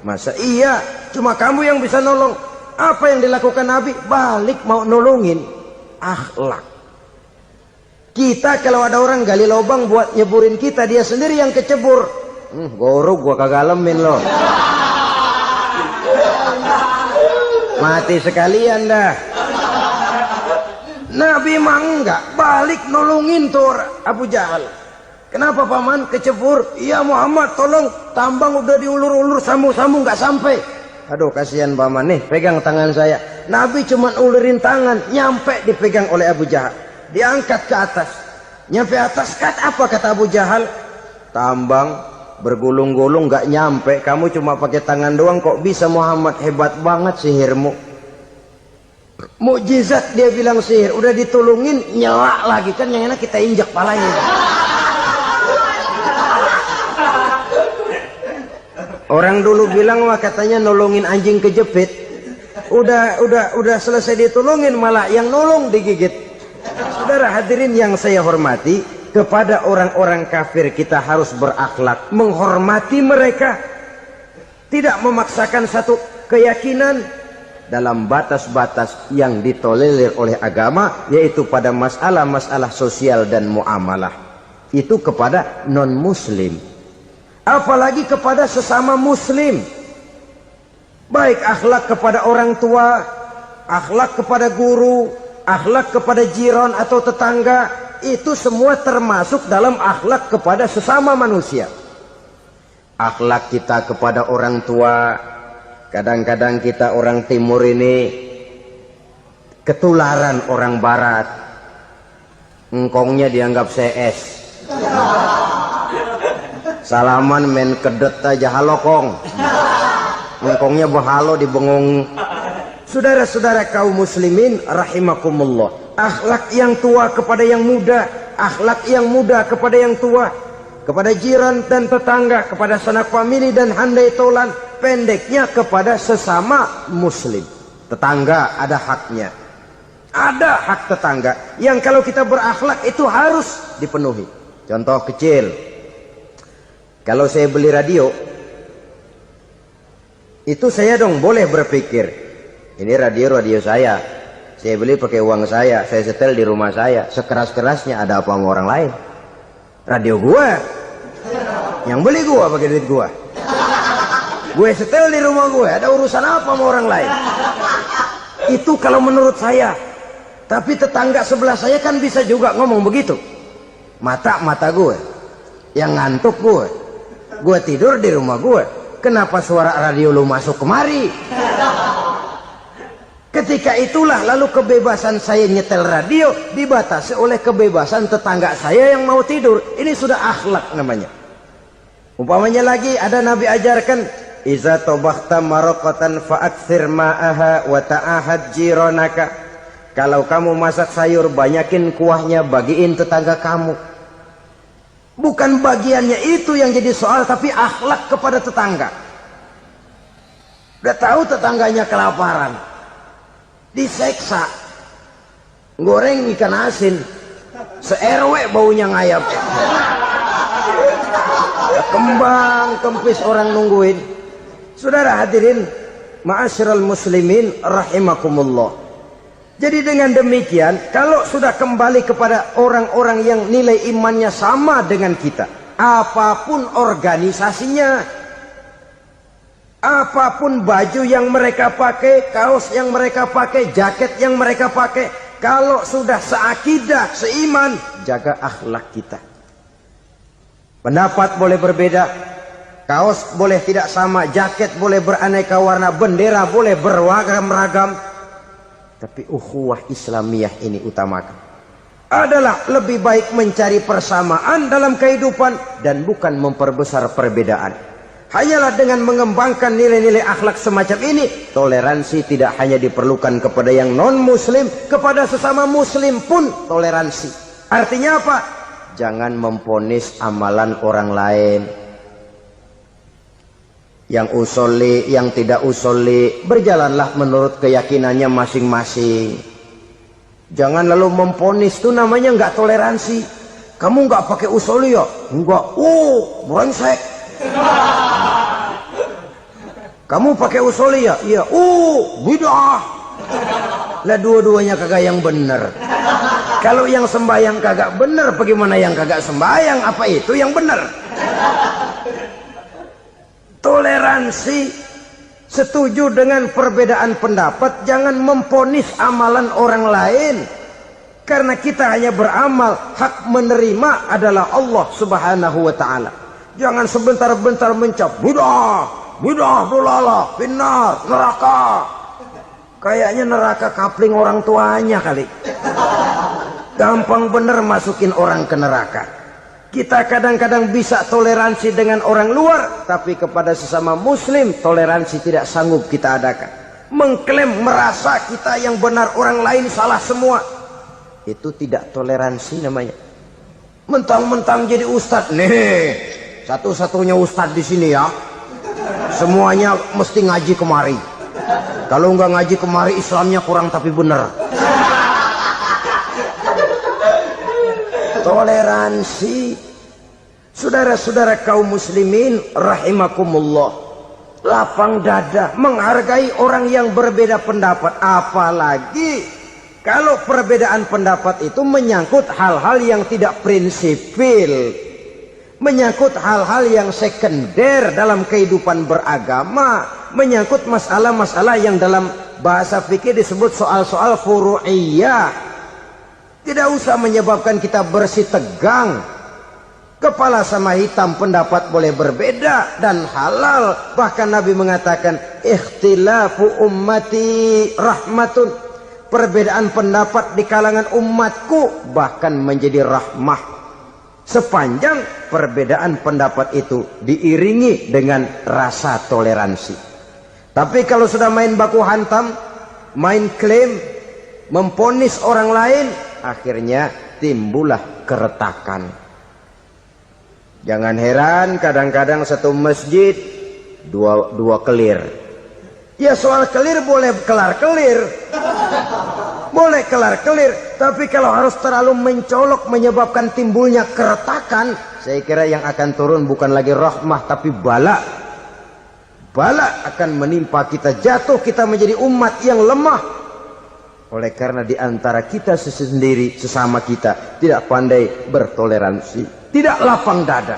Masa iya, cuma kamu yang bisa nolong. Apa yang dilakukan Nabi? Balik mau nolongin. Akhlak. Kita kalau ada orang gali lubang buat nyeburin kita, dia sendiri yang kecebur. Gorok gua kagak lemin loh. Mati sekalian dah. Nabi mah enggak, balik nolongin tuh Abu Jahal. Kenapa paman kecebur? Iya Muhammad, tolong, tambang udah diulur-ulur, sambung-sambung nggak sampai. Aduh kasihan paman, nih pegang tangan saya. Nabi cuma ulurin tangan, nyampe dipegang oleh Abu Jahal. Diangkat ke atas. Nyampe atas, apa kata Abu Jahal? Tambang bergulung-gulung nggak nyampe, kamu cuma pakai tangan doang kok bisa Muhammad, hebat banget sihirmu. Mukjizat dia bilang sihir, udah ditolongin nyelak lagi, kan yang enak kita injak palanya. Orang dulu bilang wah katanya nolongin anjing kejepit. Udah selesai ditolongin malah yang nolong digigit. Saudara hadirin yang saya hormati, kepada orang-orang kafir kita harus berakhlak, menghormati mereka, tidak memaksakan satu keyakinan dalam batas-batas yang ditolerir oleh agama, yaitu pada masalah-masalah sosial dan muamalah. Itu kepada non-muslim, apalagi kepada sesama muslim. Baik akhlak kepada orang tua, akhlak kepada guru, akhlak kepada jiran atau tetangga, itu semua termasuk dalam akhlak kepada sesama manusia. Akhlak kita kepada orang tua, kadang-kadang kita orang timur ini ketularan orang barat. Engkongnya dianggap CS. Salaman main kedet aja, halo kong. Engkongnya berhalo di bengong. Saudara-saudara kaum muslimin rahimakumullah, akhlak yang tua kepada yang muda, akhlak yang muda kepada yang tua, kepada jiran dan tetangga, kepada sanak famili dan handai tolan, pendeknya kepada sesama muslim. Tetangga ada haknya, ada hak tetangga yang kalau kita berakhlak itu harus dipenuhi. Contoh kecil, kalau saya beli radio, itu saya dong boleh berpikir, ini radio saya beli pakai uang saya setel di rumah saya, sekeras-kerasnya ada apa sama orang lain? Radio gua, yang beli gua pakai duit gua, gue setel di rumah gue, ada urusan apa sama orang lain? Itu kalau menurut saya. Tapi tetangga sebelah saya kan bisa juga ngomong begitu. Mata gue, yang ngantuk gue tidur di rumah gue, kenapa suara radio lu masuk kemari? Ketika itulah lalu kebebasan saya nyetel radio dibatasi oleh kebebasan tetangga saya yang mau tidur. Ini sudah akhlak namanya. Umpamanya lagi ada Nabi ajarkan, iza tobakhta maraqatan fa'akthir ma'aha wa ta'ahad jiranaka. Kalau kamu masak sayur, banyakin kuahnya, bagiin tetangga kamu. Bukan bagiannya itu yang jadi soal, tapi akhlak kepada tetangga. Udah tahu tetangganya kelaparan, diseksa, goreng ikan asin, se-RW baunya ngayap, kembang kempis orang nungguin. Saudara hadirin ma'asyiral muslimin rahimakumullah. Jadi dengan demikian, kalau sudah kembali kepada orang-orang yang nilai imannya sama dengan kita, apapun organisasinya, apapun baju yang mereka pakai, kaos yang mereka pakai, jaket yang mereka pakai, kalau sudah seakidah, seiman, jaga akhlak kita. Pendapat boleh berbeda, kaos boleh tidak sama, jaket boleh beraneka warna, bendera boleh beragam-ragam, tapi ukhuwah Islamiyah ini utamakan. Adalah lebih baik mencari persamaan dalam kehidupan dan bukan memperbesar perbedaan. Hanyalah dengan mengembangkan nilai-nilai akhlak semacam ini, toleransi tidak hanya diperlukan kepada yang non-muslim, kepada sesama muslim pun toleransi. Artinya apa? Jangan memponis amalan orang lain. Yang usoli, yang tidak usoli, berjalanlah menurut keyakinannya masing-masing. Jangan lalu memponis, itu namanya nggak toleransi. Kamu nggak pakai usoli ya? Enggak. Brengsek. Kamu pakai usoli ya? Iya. Bid'ah. Lah dua-duanya kagak yang bener. Kalau yang sembahyang kagak bener, bagaimana yang kagak sembahyang? Apa itu yang bener? Toleransi, setuju dengan perbedaan pendapat, jangan memponis amalan orang lain. Karena kita hanya beramal, hak menerima adalah Allah Subhanahu wa ta'ala. Jangan sebentar-bentar mencap bid'ah dolalah, finnar, neraka. Kayaknya neraka kapling orang tuanya kali. Gampang bener masukin orang ke neraka. Kita kadang-kadang bisa toleransi dengan orang luar, tapi kepada sesama muslim toleransi tidak sanggup kita adakan. Mengklaim merasa kita yang benar, orang lain salah semua, itu tidak toleransi namanya. Mentang-mentang jadi ustadz, nih satu-satunya ustadz di sini ya, Semuanya mesti ngaji kemari. Kalau nggak ngaji kemari Islamnya kurang tapi bener. Toleransi. Saudara-saudara kaum muslimin rahimakumullah, lapang dada menghargai orang yang berbeda pendapat, apalagi kalau perbedaan pendapat itu menyangkut hal-hal yang tidak prinsipil, menyangkut hal-hal yang sekunder dalam kehidupan beragama, menyangkut masalah-masalah yang dalam bahasa fikih disebut soal-soal furu'iyah. Tidak usah menyebabkan kita bersih tegang. Kepala sama hitam pendapat boleh berbeda dan halal. Bahkan Nabi mengatakan ikhtilafu ummati rahmatun. Perbedaan pendapat di kalangan umatku bahkan menjadi rahmah, sepanjang perbedaan pendapat itu diiringi dengan rasa toleransi. Tapi kalau sudah main baku hantam, main klaim, memponis orang lain, akhirnya timbullah keretakan. Jangan heran kadang-kadang satu masjid dua kelir. Ya soal kelir boleh kelar-kelir, boleh kelar-kelir. Tapi kalau harus terlalu mencolok menyebabkan timbulnya keretakan, saya kira yang akan turun bukan lagi rahmah tapi bala. Bala akan menimpa kita, jatuh kita menjadi umat yang lemah. Oleh karena di antara kita sendiri, sesama kita tidak pandai bertoleransi, tidak lapang dada.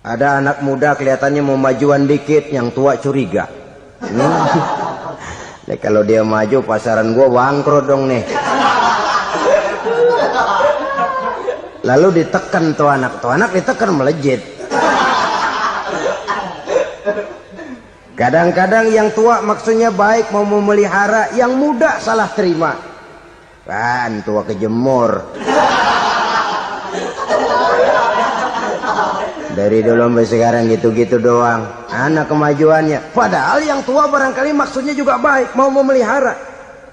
Ada anak muda kelihatannya mau majuan dikit, yang tua curiga. Nah, kalau dia maju pasaran gua bangkrut dong nih. Lalu ditekan tuh anak ditekan melejit. Kadang-kadang yang tua maksudnya baik, mau memelihara, yang muda salah terima. Kan tua kejemur. Dari dulu sampai sekarang gitu-gitu doang. Anak kemajuannya. Padahal yang tua barangkali maksudnya juga baik, mau memelihara.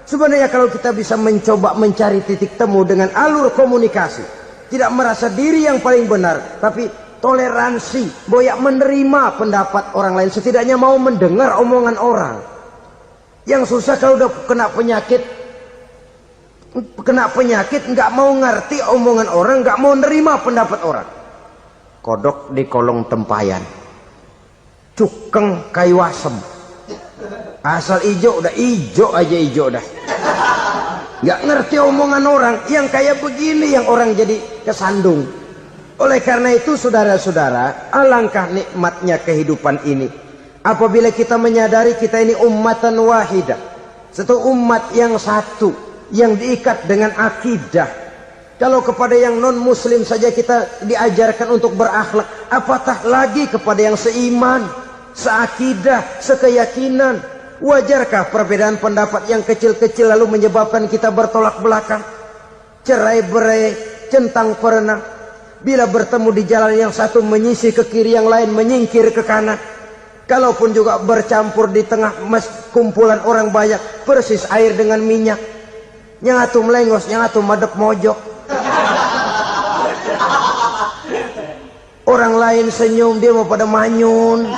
Sebenarnya kalau kita bisa mencoba mencari titik temu dengan alur komunikasi, tidak merasa diri yang paling benar, tapi toleransi, boyak menerima pendapat orang lain, setidaknya mau mendengar omongan orang. Yang susah kalau udah kena penyakit nggak mau ngerti omongan orang, nggak mau nerima pendapat orang. Kodok di kolong tempayan, cukeng kayu asem, asal ijo udah ijo aja ijo dah. Nggak ngerti omongan orang, yang kayak begini yang orang jadi kesandung. Oleh karena itu saudara-saudara, alangkah nikmatnya kehidupan ini apabila kita menyadari kita ini ummatan wahidah, satu umat yang satu, yang diikat dengan akidah. Kalau kepada yang non muslim saja kita diajarkan untuk berakhlak, apatah lagi kepada yang seiman, seakidah, sekeyakinan. Wajarkah perbedaan pendapat yang kecil-kecil lalu menyebabkan kita bertolak belakang, cerai-berai, centang perenang? Bila bertemu di jalan yang satu menyisih ke kiri, yang lain menyingkir ke kanan. Kalaupun juga bercampur di tengah kumpulan orang banyak, persis air dengan minyak. Yang atu melengos, yang atu madep mojok. Orang lain senyum, dia mau pada manyun.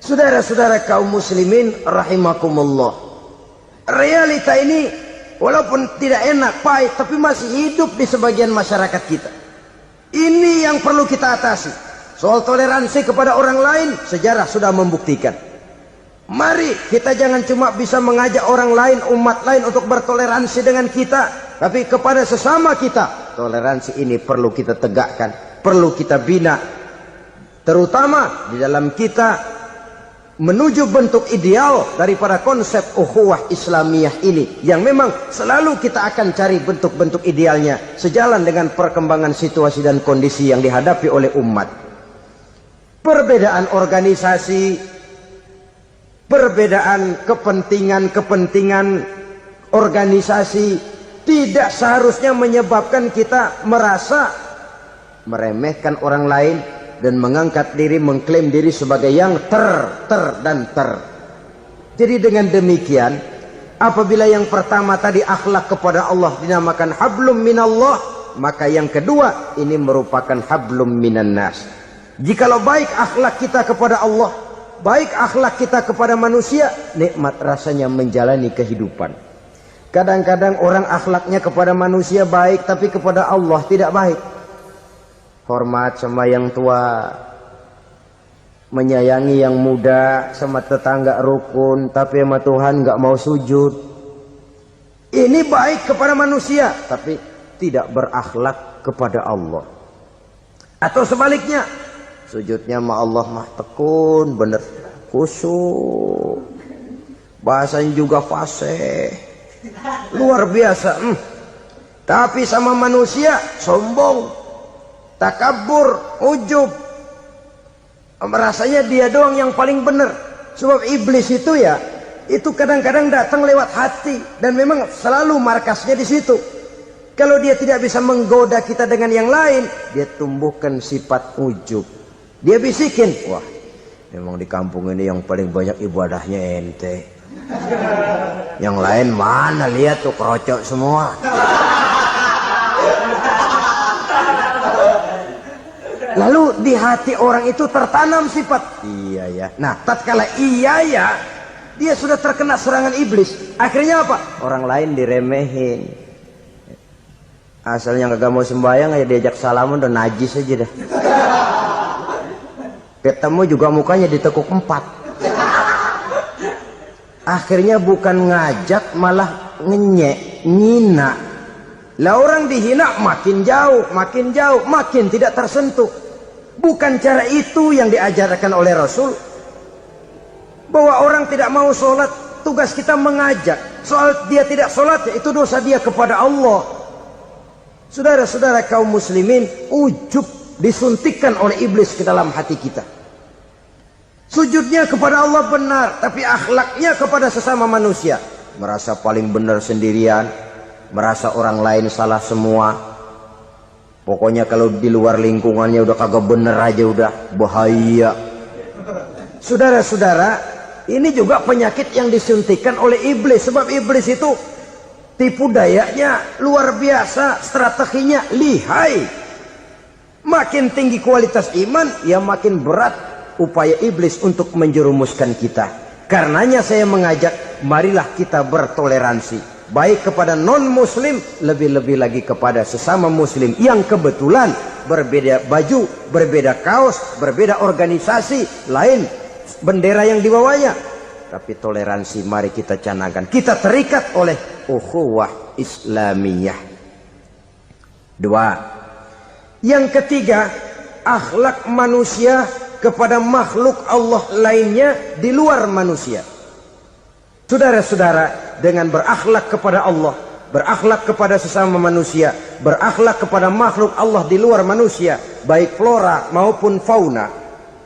Saudara-saudara kaum muslimin rahimakumullah, realita ini walaupun tidak enak, pahit, tapi masih hidup di sebagian masyarakat kita. Ini yang perlu kita atasi. Soal toleransi kepada orang lain, sejarah sudah membuktikan. Mari kita jangan cuma bisa mengajak orang lain, umat lain untuk bertoleransi dengan kita, tapi kepada sesama kita, toleransi ini perlu kita tegakkan, perlu kita bina. Terutama di dalam kita menuju bentuk ideal daripada konsep ukhuwah Islamiyah ini, yang memang selalu kita akan cari bentuk-bentuk idealnya sejalan dengan perkembangan situasi dan kondisi yang dihadapi oleh umat. Perbedaan organisasi, perbedaan kepentingan organisasi tidak seharusnya menyebabkan kita merasa meremehkan orang lain dan mengangkat diri, mengklaim diri sebagai yang ter. Jadi dengan demikian, apabila yang pertama tadi akhlak kepada Allah dinamakan hablum minallah, maka yang kedua ini merupakan hablum minan nas. Jikalau baik akhlak kita kepada Allah, baik akhlak kita kepada manusia, nikmat rasanya menjalani kehidupan. Kadang-kadang orang akhlaknya kepada manusia baik, tapi kepada Allah tidak baik. Hormat sama yang tua, menyayangi yang muda, sama tetangga rukun, tapi sama Tuhan nggak mau sujud. Ini baik kepada manusia, tapi tidak berakhlak kepada Allah. Atau sebaliknya, sujudnya sama Allah mah tekun, bener, khusyuk, bahasanya juga fasih, luar biasa. Tapi sama manusia sombong, takabur, ujub, merasanya dia doang yang paling benar. Sebab iblis itu ya, itu kadang-kadang datang lewat hati, dan memang selalu markasnya di situ. Kalau dia tidak bisa menggoda kita dengan yang lain, dia tumbuhkan sifat ujub. Dia bisikin, wah memang di kampung ini yang paling banyak ibadahnya ente. Yang lain mana, lihat tuh kerocok semua. Lalu di hati orang itu tertanam sifat iya ya. Nah, tatkala iya ya, dia sudah terkena serangan iblis. Akhirnya apa? Orang lain diremehin. Asalnya kagak mau sembahyang aja diajak salaman udah najis aja dah. Ketemu juga mukanya ditekuk 4. Akhirnya bukan ngajak malah ngenyek, ngina. Lah orang dihina makin jauh, makin tidak tersentuh. Bukan cara itu yang diajarkan oleh Rasul. Bahwa orang tidak mau sholat, tugas kita mengajak. Soal dia tidak sholat, ya itu dosa dia kepada Allah. Saudara-saudara kaum muslimin, ujub disuntikkan oleh iblis ke dalam hati kita. Sujudnya kepada Allah benar, tapi akhlaknya kepada sesama manusia merasa paling benar sendirian, merasa orang lain salah semua. Pokoknya kalau di luar lingkungannya udah kagak bener aja udah bahaya. Saudara-saudara, ini juga penyakit yang disuntikkan oleh iblis. Sebab iblis itu tipu dayanya luar biasa, strateginya lihai. Makin tinggi kualitas iman, ya makin berat upaya iblis untuk menjerumuskan kita. Karenanya saya mengajak, marilah kita bertoleransi. Baik kepada non-muslim, lebih-lebih lagi kepada sesama muslim yang kebetulan berbeda baju, berbeda kaos, berbeda organisasi, lain bendera yang dibawanya. Tapi toleransi mari kita canangkan. Kita terikat oleh ukhuwah Islamiyah. 2. Yang ketiga, akhlak manusia kepada makhluk Allah lainnya di luar manusia. Saudara-saudara, dengan berakhlak kepada Allah, berakhlak kepada sesama manusia, berakhlak kepada makhluk Allah di luar manusia, baik flora maupun fauna,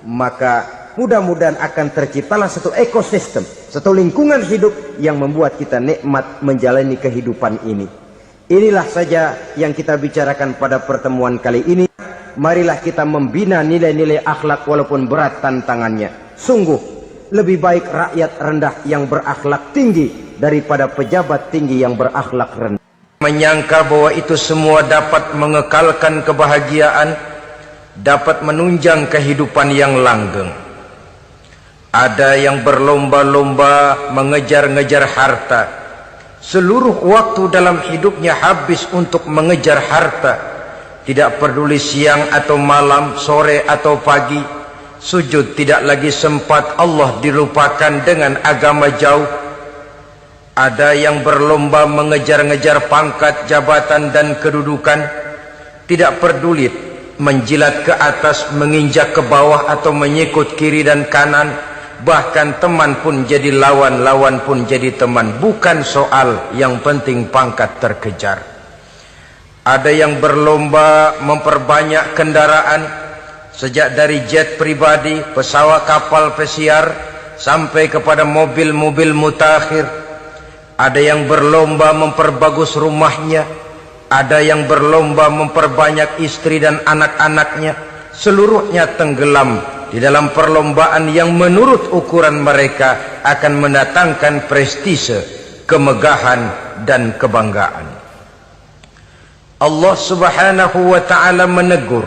maka mudah-mudahan akan terciptalah satu ekosistem, satu lingkungan hidup yang membuat kita nikmat menjalani kehidupan ini. Inilah saja yang kita bicarakan pada pertemuan kali ini. Marilah kita membina nilai-nilai akhlak walaupun berat tantangannya. Sungguh lebih baik rakyat rendah yang berakhlak tinggi daripada pejabat tinggi yang berakhlak rendah. Menyangka bahwa itu semua dapat mengekalkan kebahagiaan, dapat menunjang kehidupan yang langgeng. Ada yang berlomba-lomba mengejar-ngejar harta. Seluruh waktu dalam hidupnya habis untuk mengejar harta. Tidak peduli siang atau malam, sore atau pagi. Sujud tidak lagi sempat, Allah dilupakan dengan agama jauh. Ada yang berlomba mengejar-ngejar pangkat, jabatan dan kedudukan. Tidak peduli menjilat ke atas, menginjak ke bawah atau menyikut kiri dan kanan. Bahkan teman pun jadi lawan, lawan pun jadi teman. Bukan soal, yang penting pangkat terkejar. Ada yang berlomba memperbanyak kendaraan, sejak dari jet pribadi, pesawat kapal pesiar, sampai kepada mobil-mobil mutakhir. Ada yang berlomba memperbagus rumahnya, ada yang berlomba memperbanyak istri dan anak-anaknya. Seluruhnya tenggelam di dalam perlombaan yang menurut ukuran mereka akan mendatangkan prestise, kemegahan dan kebanggaan. Allah Subhanahu wa ta'ala menegur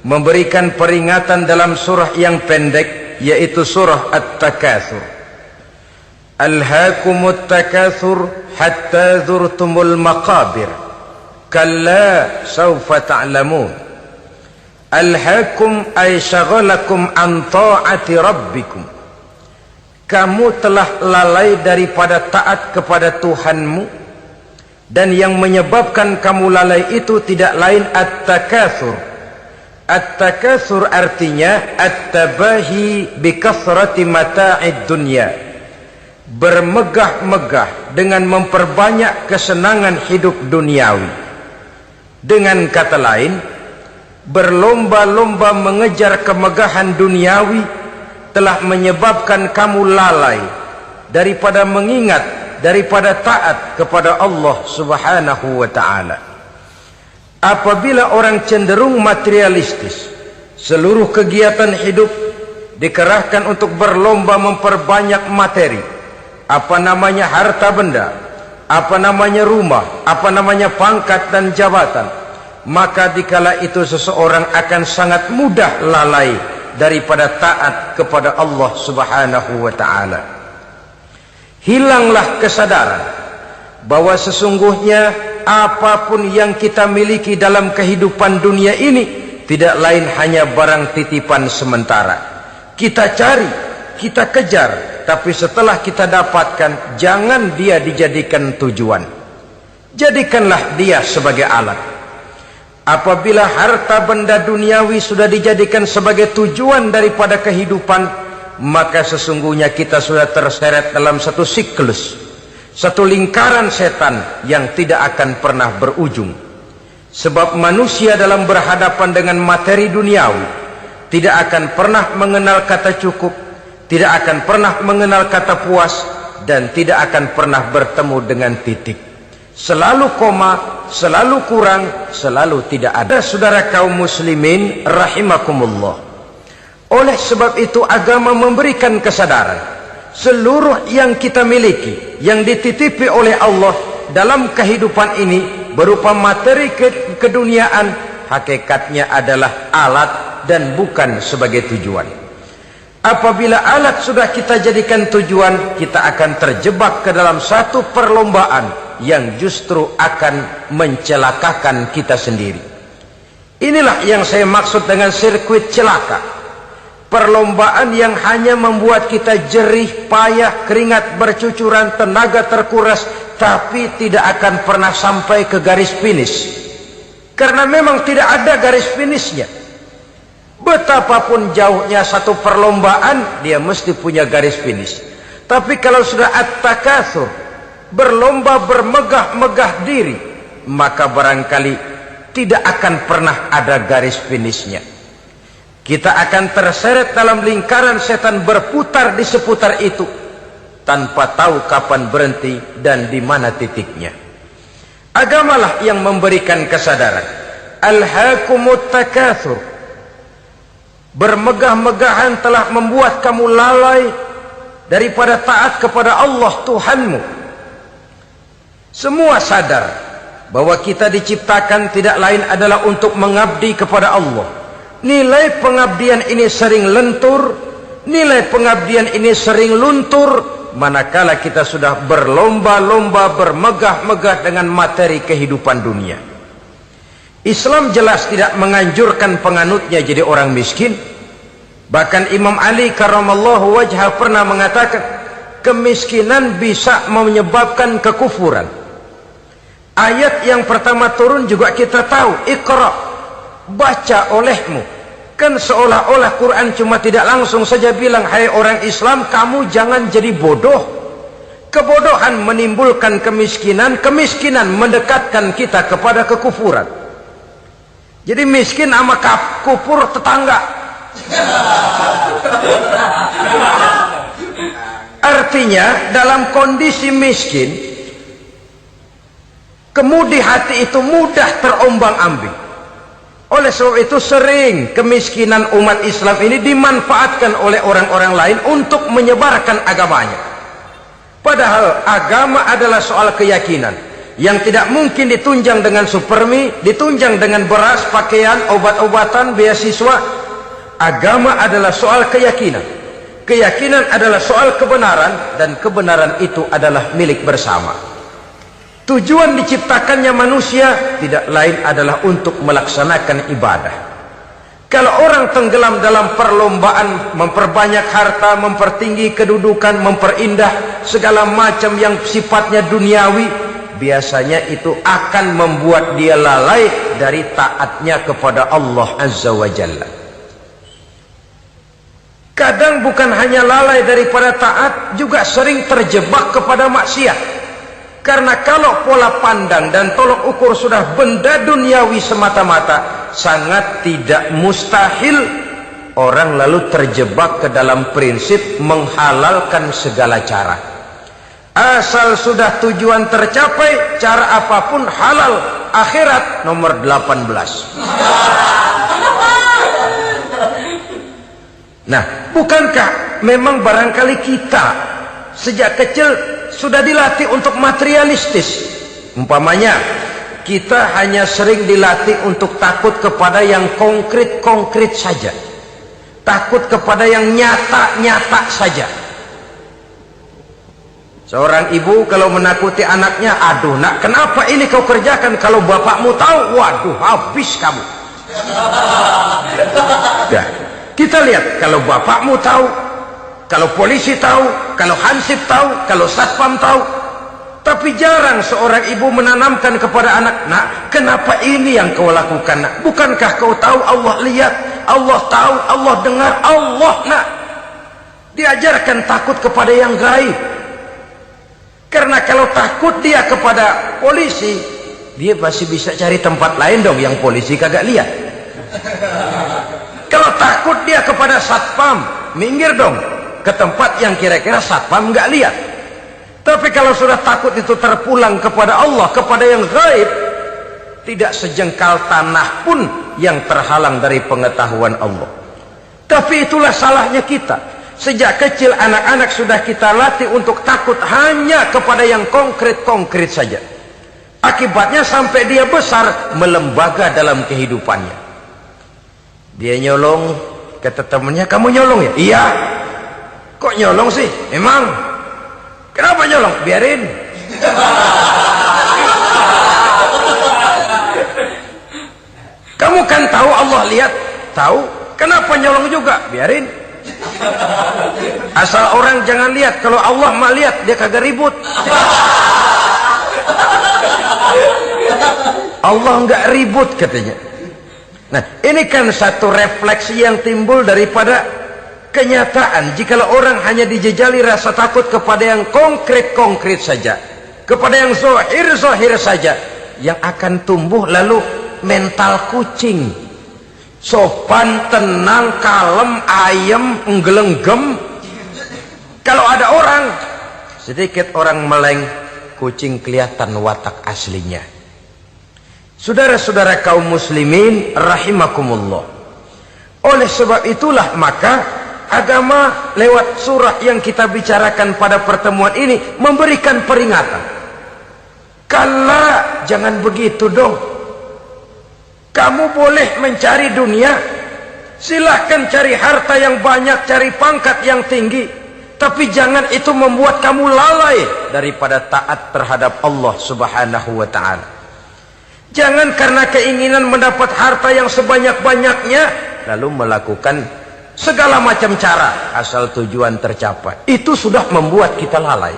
memberikan peringatan dalam surah yang pendek, yaitu surah At-Takatsur. Alhaakumut takatsur hatta zurtumul maqabir kalla sawfa ta'lamun. Alhaakum ay syagalakum an ta'ati rabbikum. Kamu telah lalai daripada taat kepada Tuhanmu, dan yang menyebabkan kamu lalai itu tidak lain at-takatsur. At-takatsur artinya at-tabahi bi kathrati mata'id dunya, bermegah-megah dengan memperbanyak kesenangan hidup duniawi. Dengan kata lain, berlomba-lomba mengejar kemegahan duniawi telah menyebabkan kamu lalai daripada mengingat, daripada taat kepada Allah Subhanahu wa ta'ala. Apabila orang cenderung materialistis, seluruh kegiatan hidup dikerahkan untuk berlomba memperbanyak materi, apa namanya harta benda, apa namanya rumah, apa namanya pangkat dan jabatan, maka dikala itu seseorang akan sangat mudah lalai daripada taat kepada Allah Subhanahu wa ta'ala. Hilanglah kesadaran bahwa sesungguhnya apapun yang kita miliki dalam kehidupan dunia ini tidak lain hanya barang titipan sementara. Kita cari, kita kejar, tapi setelah kita dapatkan, jangan dia dijadikan tujuan. Jadikanlah dia sebagai alat. Apabila harta benda duniawi sudah dijadikan sebagai tujuan daripada kehidupan, maka sesungguhnya kita sudah terseret dalam satu siklus, satu lingkaran setan yang tidak akan pernah berujung. Sebab manusia dalam berhadapan dengan materi duniawi tidak akan pernah mengenal kata cukup, tidak akan pernah mengenal kata puas, dan tidak akan pernah bertemu dengan titik. Selalu koma, selalu kurang, selalu tidak ada. Saudara kaum muslimin rahimakumullah, oleh sebab itu agama memberikan kesadaran seluruh yang kita miliki, yang dititipi oleh Allah dalam kehidupan ini berupa materi keduniaan, hakikatnya adalah alat dan bukan sebagai tujuan. Apabila alat sudah kita jadikan tujuan, kita akan terjebak ke dalam satu perlombaan yang justru akan mencelakakan kita sendiri. Inilah yang saya maksud dengan sirkuit celaka. Perlombaan yang hanya membuat kita jerih, payah, keringat bercucuran, tenaga terkuras, tapi tidak akan pernah sampai ke garis finish. Karena memang tidak ada garis finishnya. Betapapun jauhnya satu perlombaan, dia mesti punya garis finish. Tapi kalau sudah at-takatsur, berlomba bermegah-megah diri, maka barangkali tidak akan pernah ada garis finishnya. Kita akan terseret dalam lingkaran setan, berputar di seputar itu tanpa tahu kapan berhenti dan di mana titiknya. Agamalah yang memberikan kesadaran. Alhaakumut takatsur, bermegah-megahan telah membuat kamu lalai daripada taat kepada Allah Tuhanmu. Semua sadar bahwa kita diciptakan tidak lain adalah untuk mengabdi kepada Allah. Nilai pengabdian ini sering lentur, nilai pengabdian ini sering luntur, manakala kita sudah berlomba-lomba bermegah-megah dengan materi kehidupan dunia. Islam jelas tidak menganjurkan penganutnya jadi orang miskin. Bahkan Imam Ali karramallahu wajhah pernah mengatakan, kemiskinan bisa menyebabkan kekufuran. Ayat yang pertama turun juga kita tahu, Iqra, baca olehmu. Kan seolah-olah Quran cuma tidak langsung saja bilang, hai orang Islam, kamu jangan jadi bodoh. Kebodohan menimbulkan kemiskinan, kemiskinan mendekatkan kita kepada kekufuran. Jadi miskin sama kufur tetangga. Artinya dalam kondisi miskin, kemudi hati itu mudah terombang-ambing. Oleh sebab itu sering kemiskinan umat Islam ini dimanfaatkan oleh orang-orang lain untuk menyebarkan agamanya. Padahal agama adalah soal keyakinan. yang tidak mungkin ditunjang dengan supermi, ditunjang dengan beras, pakaian, obat-obatan, beasiswa. Agama adalah soal keyakinan. Keyakinan adalah soal kebenaran, dan kebenaran itu adalah milik bersama. Tujuan diciptakannya manusia tidak lain adalah untuk melaksanakan ibadah. Kalau orang tenggelam dalam perlombaan memperbanyak harta, mempertinggi kedudukan, memperindah segala macam yang sifatnya duniawi, biasanya itu akan membuat dia lalai dari taatnya kepada Allah Azza wa Jalla. Kadang bukan hanya lalai daripada taat, juga sering terjebak kepada maksiat. Karena kalau pola pandang dan tolok ukur sudah benda duniawi semata-mata, sangat tidak mustahil orang lalu terjebak ke dalam prinsip menghalalkan segala cara. Asal sudah tujuan tercapai, cara apapun halal. Akhirat nomor 18. Nah, bukankah memang barangkali kita sejak kecil sudah dilatih untuk materialistis? Umpamanya, kita hanya sering dilatih untuk takut kepada yang konkret-konkret saja. Takut kepada yang nyata-nyata saja. Seorang ibu kalau menakuti anaknya, aduh nak, kenapa ini kau kerjakan? Kalau bapakmu tahu, waduh, habis kamu. Ya, kita lihat, kalau bapakmu tahu, kalau polisi tahu, kalau hansip tahu, kalau satpam tahu. Tapi jarang seorang ibu menanamkan kepada anak, nak, kenapa ini yang kau lakukan, nak? Bukankah kau tahu Allah lihat, Allah tahu, Allah dengar, Allah, nak. Diajarkan takut kepada yang gaib. Karena kalau takut dia kepada polisi, dia pasti bisa cari tempat lain dong yang polisi kagak lihat. Kalau takut dia kepada satpam, minggir dong ke tempat yang kira-kira satpam nggak lihat. Tapi kalau sudah takut itu terpulang kepada Allah, kepada yang gaib, tidak sejengkal tanah pun yang terhalang dari pengetahuan Allah. Tapi itulah salahnya kita. Sejak kecil anak-anak sudah kita latih untuk takut hanya kepada yang konkret-konkret saja. Akibatnya sampai dia besar melembaga dalam kehidupannya. Dia nyolong, kata temannya, kamu nyolong ya? Iya. Kok nyolong sih? Emang? Kenapa nyolong? Biarin. Kamu kan tahu Allah lihat? Tahu. Kenapa nyolong juga? Biarin. Asal orang jangan lihat. Kalau Allah mah lihat, dia kagak ribut. Allah enggak ribut katanya. Nah, ini kan satu refleksi yang timbul daripada kenyataan. Jikalau orang hanya dijejali rasa takut kepada yang konkret-konkret saja, kepada yang zahir-zahir saja, yang akan tumbuh lalu mental kucing. Sopan, tenang, kalem, ayem, nggelenggem. Kalau ada orang, sedikit orang meleng, kucing kelihatan watak aslinya. Saudara-saudara kaum muslimin rahimakumullah. Oleh sebab itulah maka agama lewat surah yang kita bicarakan pada pertemuan ini memberikan peringatan. Kala, jangan begitu dong. Kamu boleh mencari dunia, silahkan cari harta yang banyak, cari pangkat yang tinggi, tapi jangan itu membuat kamu lalai daripada taat terhadap Allah Subhanahu wa ta'ala. Jangan karena keinginan mendapat harta yang sebanyak-banyaknya lalu melakukan segala macam cara asal tujuan tercapai. Itu sudah membuat kita lalai.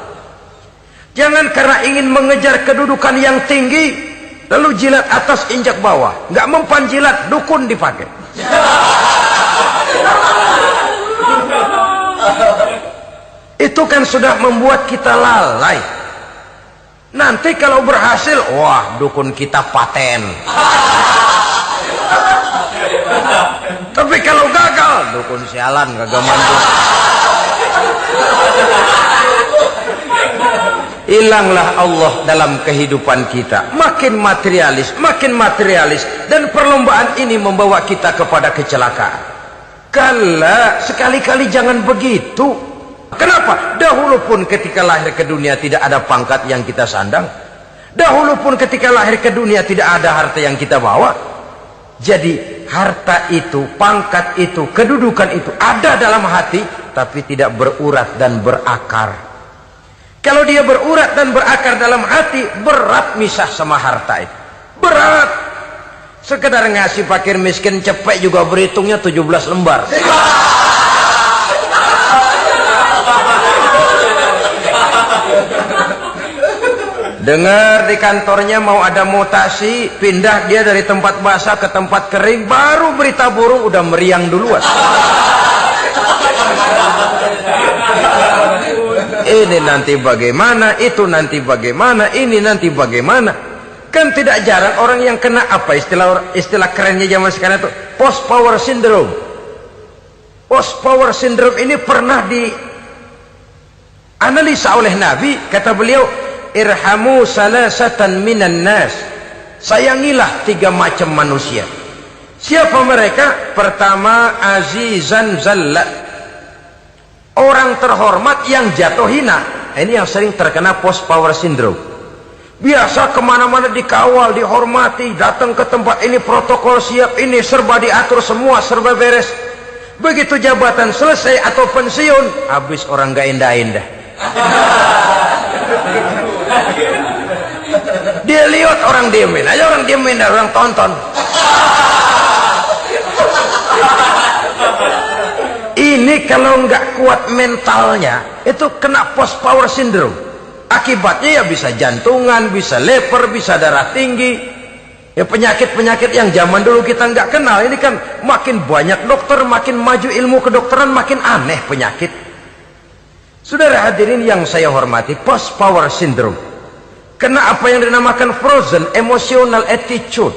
Jangan karena ingin mengejar kedudukan yang tinggi lalu jilat atas injak bawah, nggak mempan jilat, dukun dipakai. Itu kan sudah membuat kita lalai. Nanti kalau berhasil, wah, dukun kita paten. Tapi kalau gagal, dukun sialan, kagak mantu. Hilanglah Allah dalam kehidupan kita. Makin materialis, dan perlombaan ini membawa kita kepada kecelakaan. Kala, sekali-kali jangan begitu. Kenapa? Dahulu pun ketika lahir ke dunia tidak ada pangkat yang kita sandang. Dahulu pun ketika lahir ke dunia tidak ada harta yang kita bawa. Jadi harta itu, pangkat itu, kedudukan itu ada dalam hati, tapi tidak berurat dan berakar. Kalau dia berurat dan berakar dalam hati, berat misah sama harta itu. Berat. Sekedar ngasih fakir miskin cepek juga berhitungnya 17 lembar. Dengar di kantornya mau ada mutasi, pindah dia dari tempat basah ke tempat kering, baru berita burung udah meriang duluan. Ini nanti bagaimana, itu nanti bagaimana, ini nanti bagaimana. Kan tidak jarang orang yang kena apa istilah kerennya zaman sekarang itu post power syndrome. Post power syndrome ini pernah dianalisa oleh Nabi, kata beliau, irhamu salasatan minan nas. Sayangilah 3 macam manusia. Siapa mereka? Pertama, azizan zallat, orang terhormat yang jatuh hina. Ini yang sering terkena post power syndrome. Biasa kemana-mana dikawal, dihormati, datang ke tempat ini protokol siap, ini serba diatur, semua serba beres. Begitu jabatan selesai atau pensiun, habis orang gak indah-indah. Dia lihat orang diemin aja, orang diemin dan orang tonton. Ini kalau nggak kuat mentalnya, itu kena post power syndrome. Akibatnya ya bisa jantungan, bisa lever, bisa darah tinggi. Ya penyakit-penyakit yang zaman dulu kita nggak kenal. Ini kan makin banyak dokter, makin maju ilmu kedokteran, makin aneh penyakit. Saudara hadirin yang saya hormati, post power syndrome kena apa yang dinamakan frozen emotional attitude.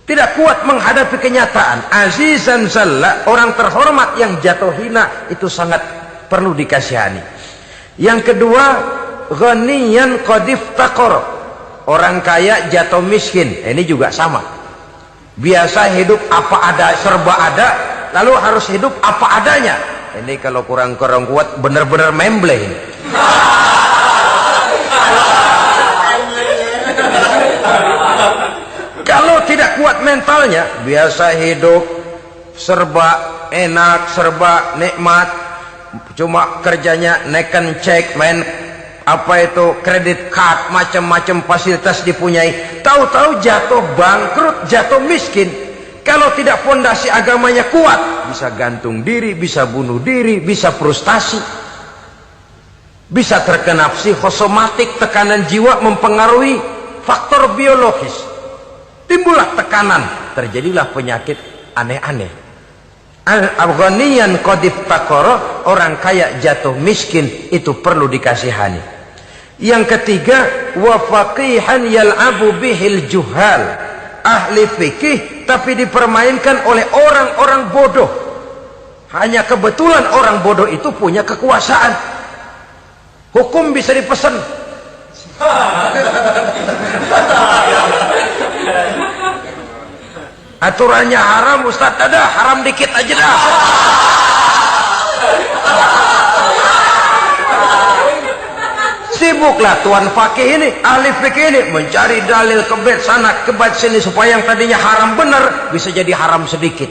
Tidak kuat menghadapi kenyataan. Azizan zalla, orang terhormat yang jatuh hina, itu sangat perlu dikasihani. Yang kedua, ghaniyan qad iftaqara, orang kaya jatuh miskin. Ini juga sama. Biasa hidup apa ada, serba ada, lalu harus hidup apa adanya. Ini kalau kurang-kurang kuat benar-benar memble ini. Kalau tidak kuat mentalnya, biasa hidup serba enak, serba nikmat, cuma kerjanya neken cek, main apa itu kredit card, macam-macam fasilitas dipunyai. Tahu-tahu jatuh bangkrut, jatuh miskin. Kalau tidak fondasi agamanya kuat, bisa gantung diri, bisa bunuh diri, bisa frustasi, bisa terkena psikosomatik, tekanan jiwa mempengaruhi faktor biologis. Timbullah tekanan, terjadilah penyakit aneh-aneh. Al-ghaniyan qad iftaqara, orang kaya jatuh miskin, itu perlu dikasihani. Yang ketiga, wa faqihan yal'abu bihil juhal, ahli fikih tapi dipermainkan oleh orang-orang bodoh. Hanya kebetulan orang bodoh itu punya kekuasaan. Hukum bisa dipesan. Aturannya haram, Ustaz, ada haram dikit aja dah. Sibuklah tuan fakih ini, ahli fikih ini mencari dalil kebet sana kebet sini supaya yang tadinya haram benar bisa jadi haram sedikit.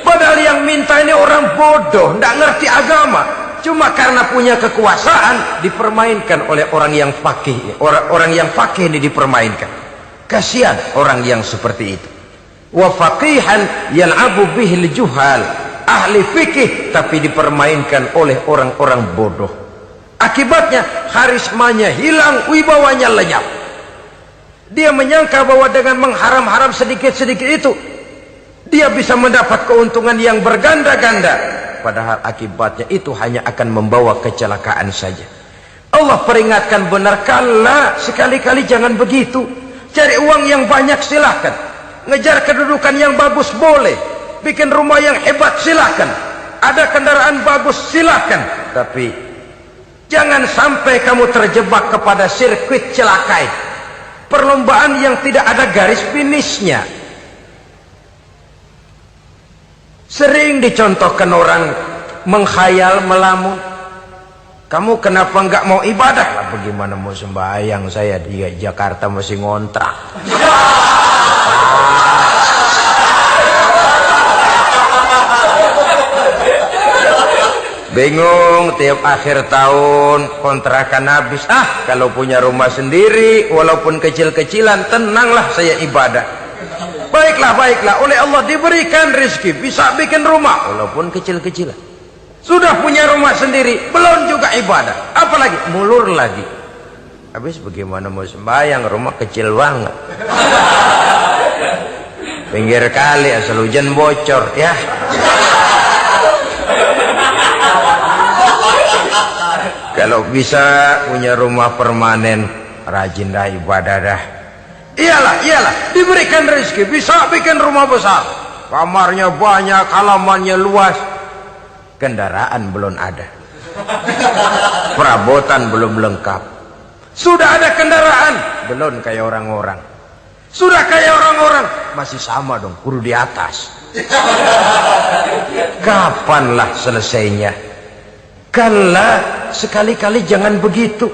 Padahal yang minta ini orang bodoh, tidak ngerti agama, cuma karena punya kekuasaan dipermainkan oleh orang yang fakih. Orang yang fakih ini dipermainkan. Kasihan orang yang seperti itu. Wa faqihan yal'abu bihil juhal, ahli fikih tapi dipermainkan oleh orang-orang bodoh. Akibatnya karismanya hilang, wibawanya lenyap. Dia menyangka bahwa dengan mengharam-haram sedikit-sedikit itu dia bisa mendapat keuntungan yang berganda-ganda, padahal akibatnya itu hanya akan membawa kecelakaan saja. Allah peringatkan benar, kala, sekali-kali jangan begitu. Cari uang yang banyak silahkan, ngejar kedudukan yang bagus boleh, bikin rumah yang hebat silahkan, ada kendaraan bagus silahkan, tapi jangan sampai kamu terjebak kepada sirkuit celaka, perlombaan yang tidak ada garis finishnya. Sering dicontohkan orang menghayal, melamun, Kamu kenapa nggak mau ibadah? Lah bagaimana mau sembahyang, saya di Jakarta masih ngontrak. Bingung, tiap akhir tahun kontrakan habis. Kalau punya rumah sendiri walaupun kecil-kecilan, tenanglah saya ibadah. Baiklah, oleh Allah diberikan rezeki, bisa bikin rumah walaupun kecil-kecilan. Sudah punya rumah sendiri, belum juga ibadah, apalagi mulur lagi. Habis bagaimana mau sembahyang, rumah kecil banget. Pinggir kali, asal hujan bocor ya. Kalau bisa punya rumah permanen, rajin dah ibadah dah. Iyalah, diberikan rezeki, bisa bikin rumah besar, kamarnya banyak, halamannya luas. Kendaraan belum ada, perabotan belum lengkap. Sudah ada kendaraan, belum kayak orang-orang. Sudah kayak orang-orang, masih sama dong, kudu di atas. Kapanlah selesainya? Kala, sekali-kali jangan begitu.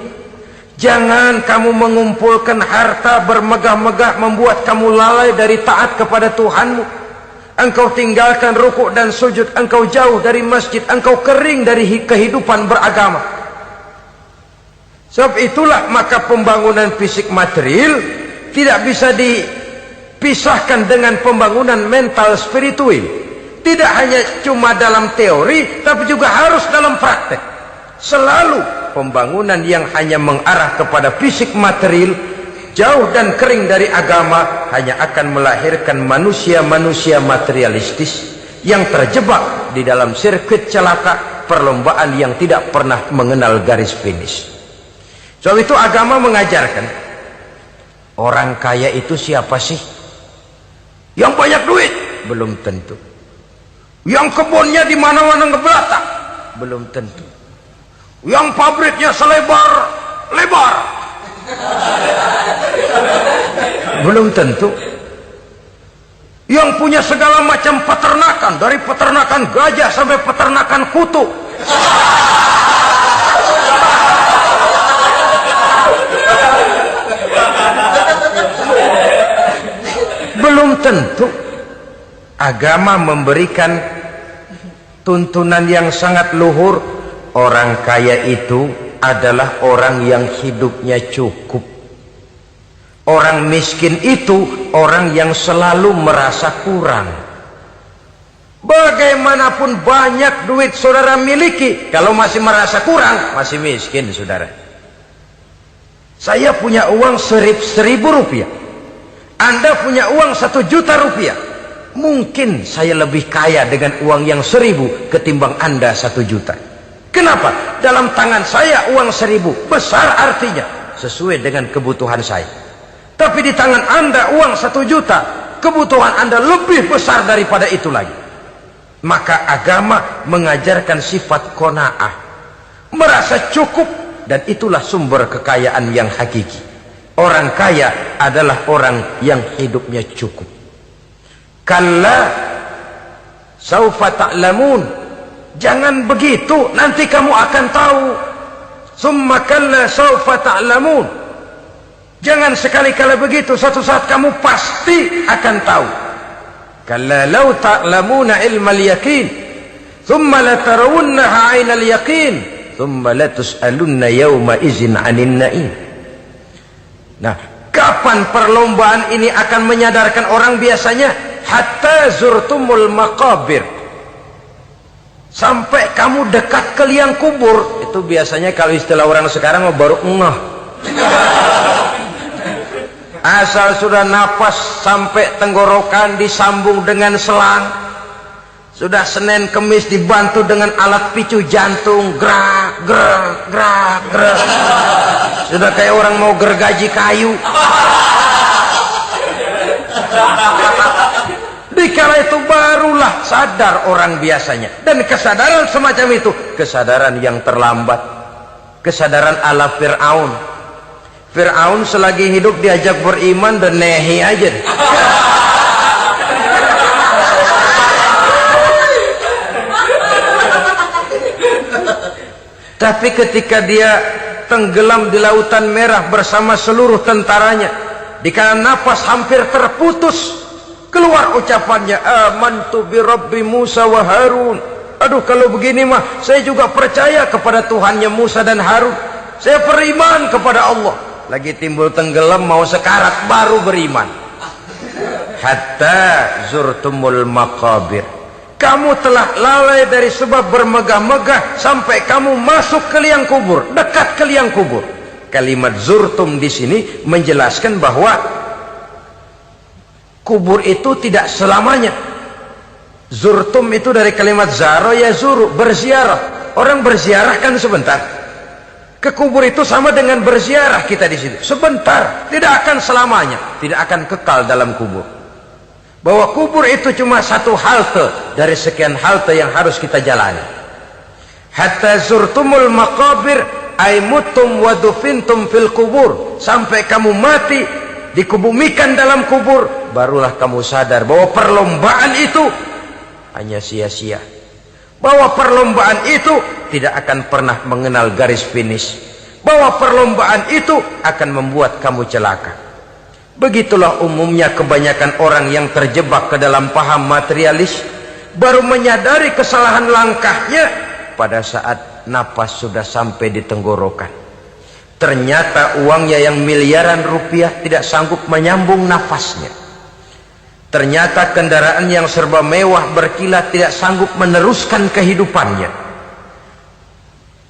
Jangan kamu mengumpulkan harta bermegah-megah membuat kamu lalai dari taat kepada Tuhanmu. Engkau tinggalkan rukuk dan sujud, engkau jauh dari masjid, engkau kering dari kehidupan beragama. Sebab itulah maka pembangunan fisik material tidak bisa dipisahkan dengan pembangunan mental spiritual. Tidak hanya cuma dalam teori, tapi juga harus dalam praktek. Selalu pembangunan yang hanya mengarah kepada fisik material, jauh dan kering dari agama, hanya akan melahirkan manusia-manusia materialistis yang terjebak di dalam sirkuit celaka perlombaan yang tidak pernah mengenal garis finish. Sebab itu agama mengajarkan, orang kaya itu siapa sih? Yang banyak duit? Belum tentu. Yang kebunnya di mana-mana ngebelatak? Belum tentu. Yang pabriknya selebar-lebar? Belum tentu. Yang punya segala macam peternakan, dari peternakan gajah sampai peternakan kutu. Belum tentu. Agama memberikan tuntunan yang sangat luhur. Orang kaya itu adalah orang yang hidupnya cukup. Orang miskin itu orang yang selalu merasa kurang. Bagaimanapun banyak duit saudara miliki, kalau masih merasa kurang, masih miskin saudara. Saya punya uang 1.000 rupiah, Anda punya uang 1 juta rupiah. Mungkin saya lebih kaya dengan uang yang 1.000 ketimbang Anda 1 juta. Kenapa? Dalam tangan saya uang 1.000 besar, artinya sesuai dengan kebutuhan saya. Tapi di tangan Anda uang 1 juta, kebutuhan Anda lebih besar daripada itu lagi. Maka agama mengajarkan sifat qanaah, merasa cukup, dan itulah sumber kekayaan yang hakiki. Orang kaya adalah orang yang hidupnya cukup. Kalla saufa ta'lamun. Jangan begitu, nanti kamu akan tahu. Summa kalla saufa ta'lamun. Jangan sekali-kali begitu, suatu saat kamu pasti akan tahu. Kalla law ta'lamuna ilmal yaqin, thumma latarawunnaha 'ainal yaqin, thumma latus'alunna yawma idzin 'anin na'im. Nah, kapan perlombaan ini akan menyadarkan orang biasanya? Hatta zurtumul maqabir. Sampai kamu dekat ke liang kubur. Itu biasanya kalau istilah orang sekarang baru ngeh. Asal sudah napas sampai tenggorokan disambung dengan selang, sudah Senin Kemis dibantu dengan alat picu jantung, gerak gerak gerak gerak, sudah kayak orang mau gergaji kayu. Dikala itu barulah sadar orang biasanya. Dan kesadaran semacam itu, kesadaran yang terlambat, kesadaran ala Fir'aun. Fir'aun selagi hidup diajak beriman dan nehi aja. Tapi ketika dia tenggelam di lautan merah bersama seluruh tentaranya, dikala napas hampir terputus, keluar ucapannya, amantu bi Rabbi Musa wa Harun. Aduh, kalau begini mah saya juga percaya kepada Tuhannya Musa dan Harun. Saya beriman kepada Allah. Lagi timbul tenggelam mau sekarat baru beriman. Hatta zurtumul maqabir. Kamu telah lalai dari sebab bermegah-megah sampai kamu masuk ke liang kubur, dekat ke liang kubur. Kalimat zurtum di sini menjelaskan bahwa kubur itu tidak selamanya. Zurtum itu dari kalimat zaro ya zuru, berziarah. Orang berziarah kan sebentar. Ke kubur itu sama dengan berziarah kita di situ. Sebentar, tidak akan selamanya, tidak akan kekal dalam kubur. Bahwa kubur itu cuma satu halte dari sekian halte yang harus kita jalani. Hatta zurtumul maqabir ay mutum wa dufintum fil kubur. Sampai kamu mati, dikubumikan dalam kubur, barulah kamu sadar bahwa perlombaan itu hanya sia-sia. Bahwa perlombaan itu tidak akan pernah mengenal garis finish. Bahwa perlombaan itu akan membuat kamu celaka. Begitulah umumnya kebanyakan orang yang terjebak ke dalam paham materialis, baru menyadari kesalahan langkahnya pada saat napas sudah sampai di tenggorokan. Ternyata uangnya yang miliaran rupiah tidak sanggup menyambung nafasnya. Ternyata kendaraan yang serba mewah berkilat tidak sanggup meneruskan kehidupannya.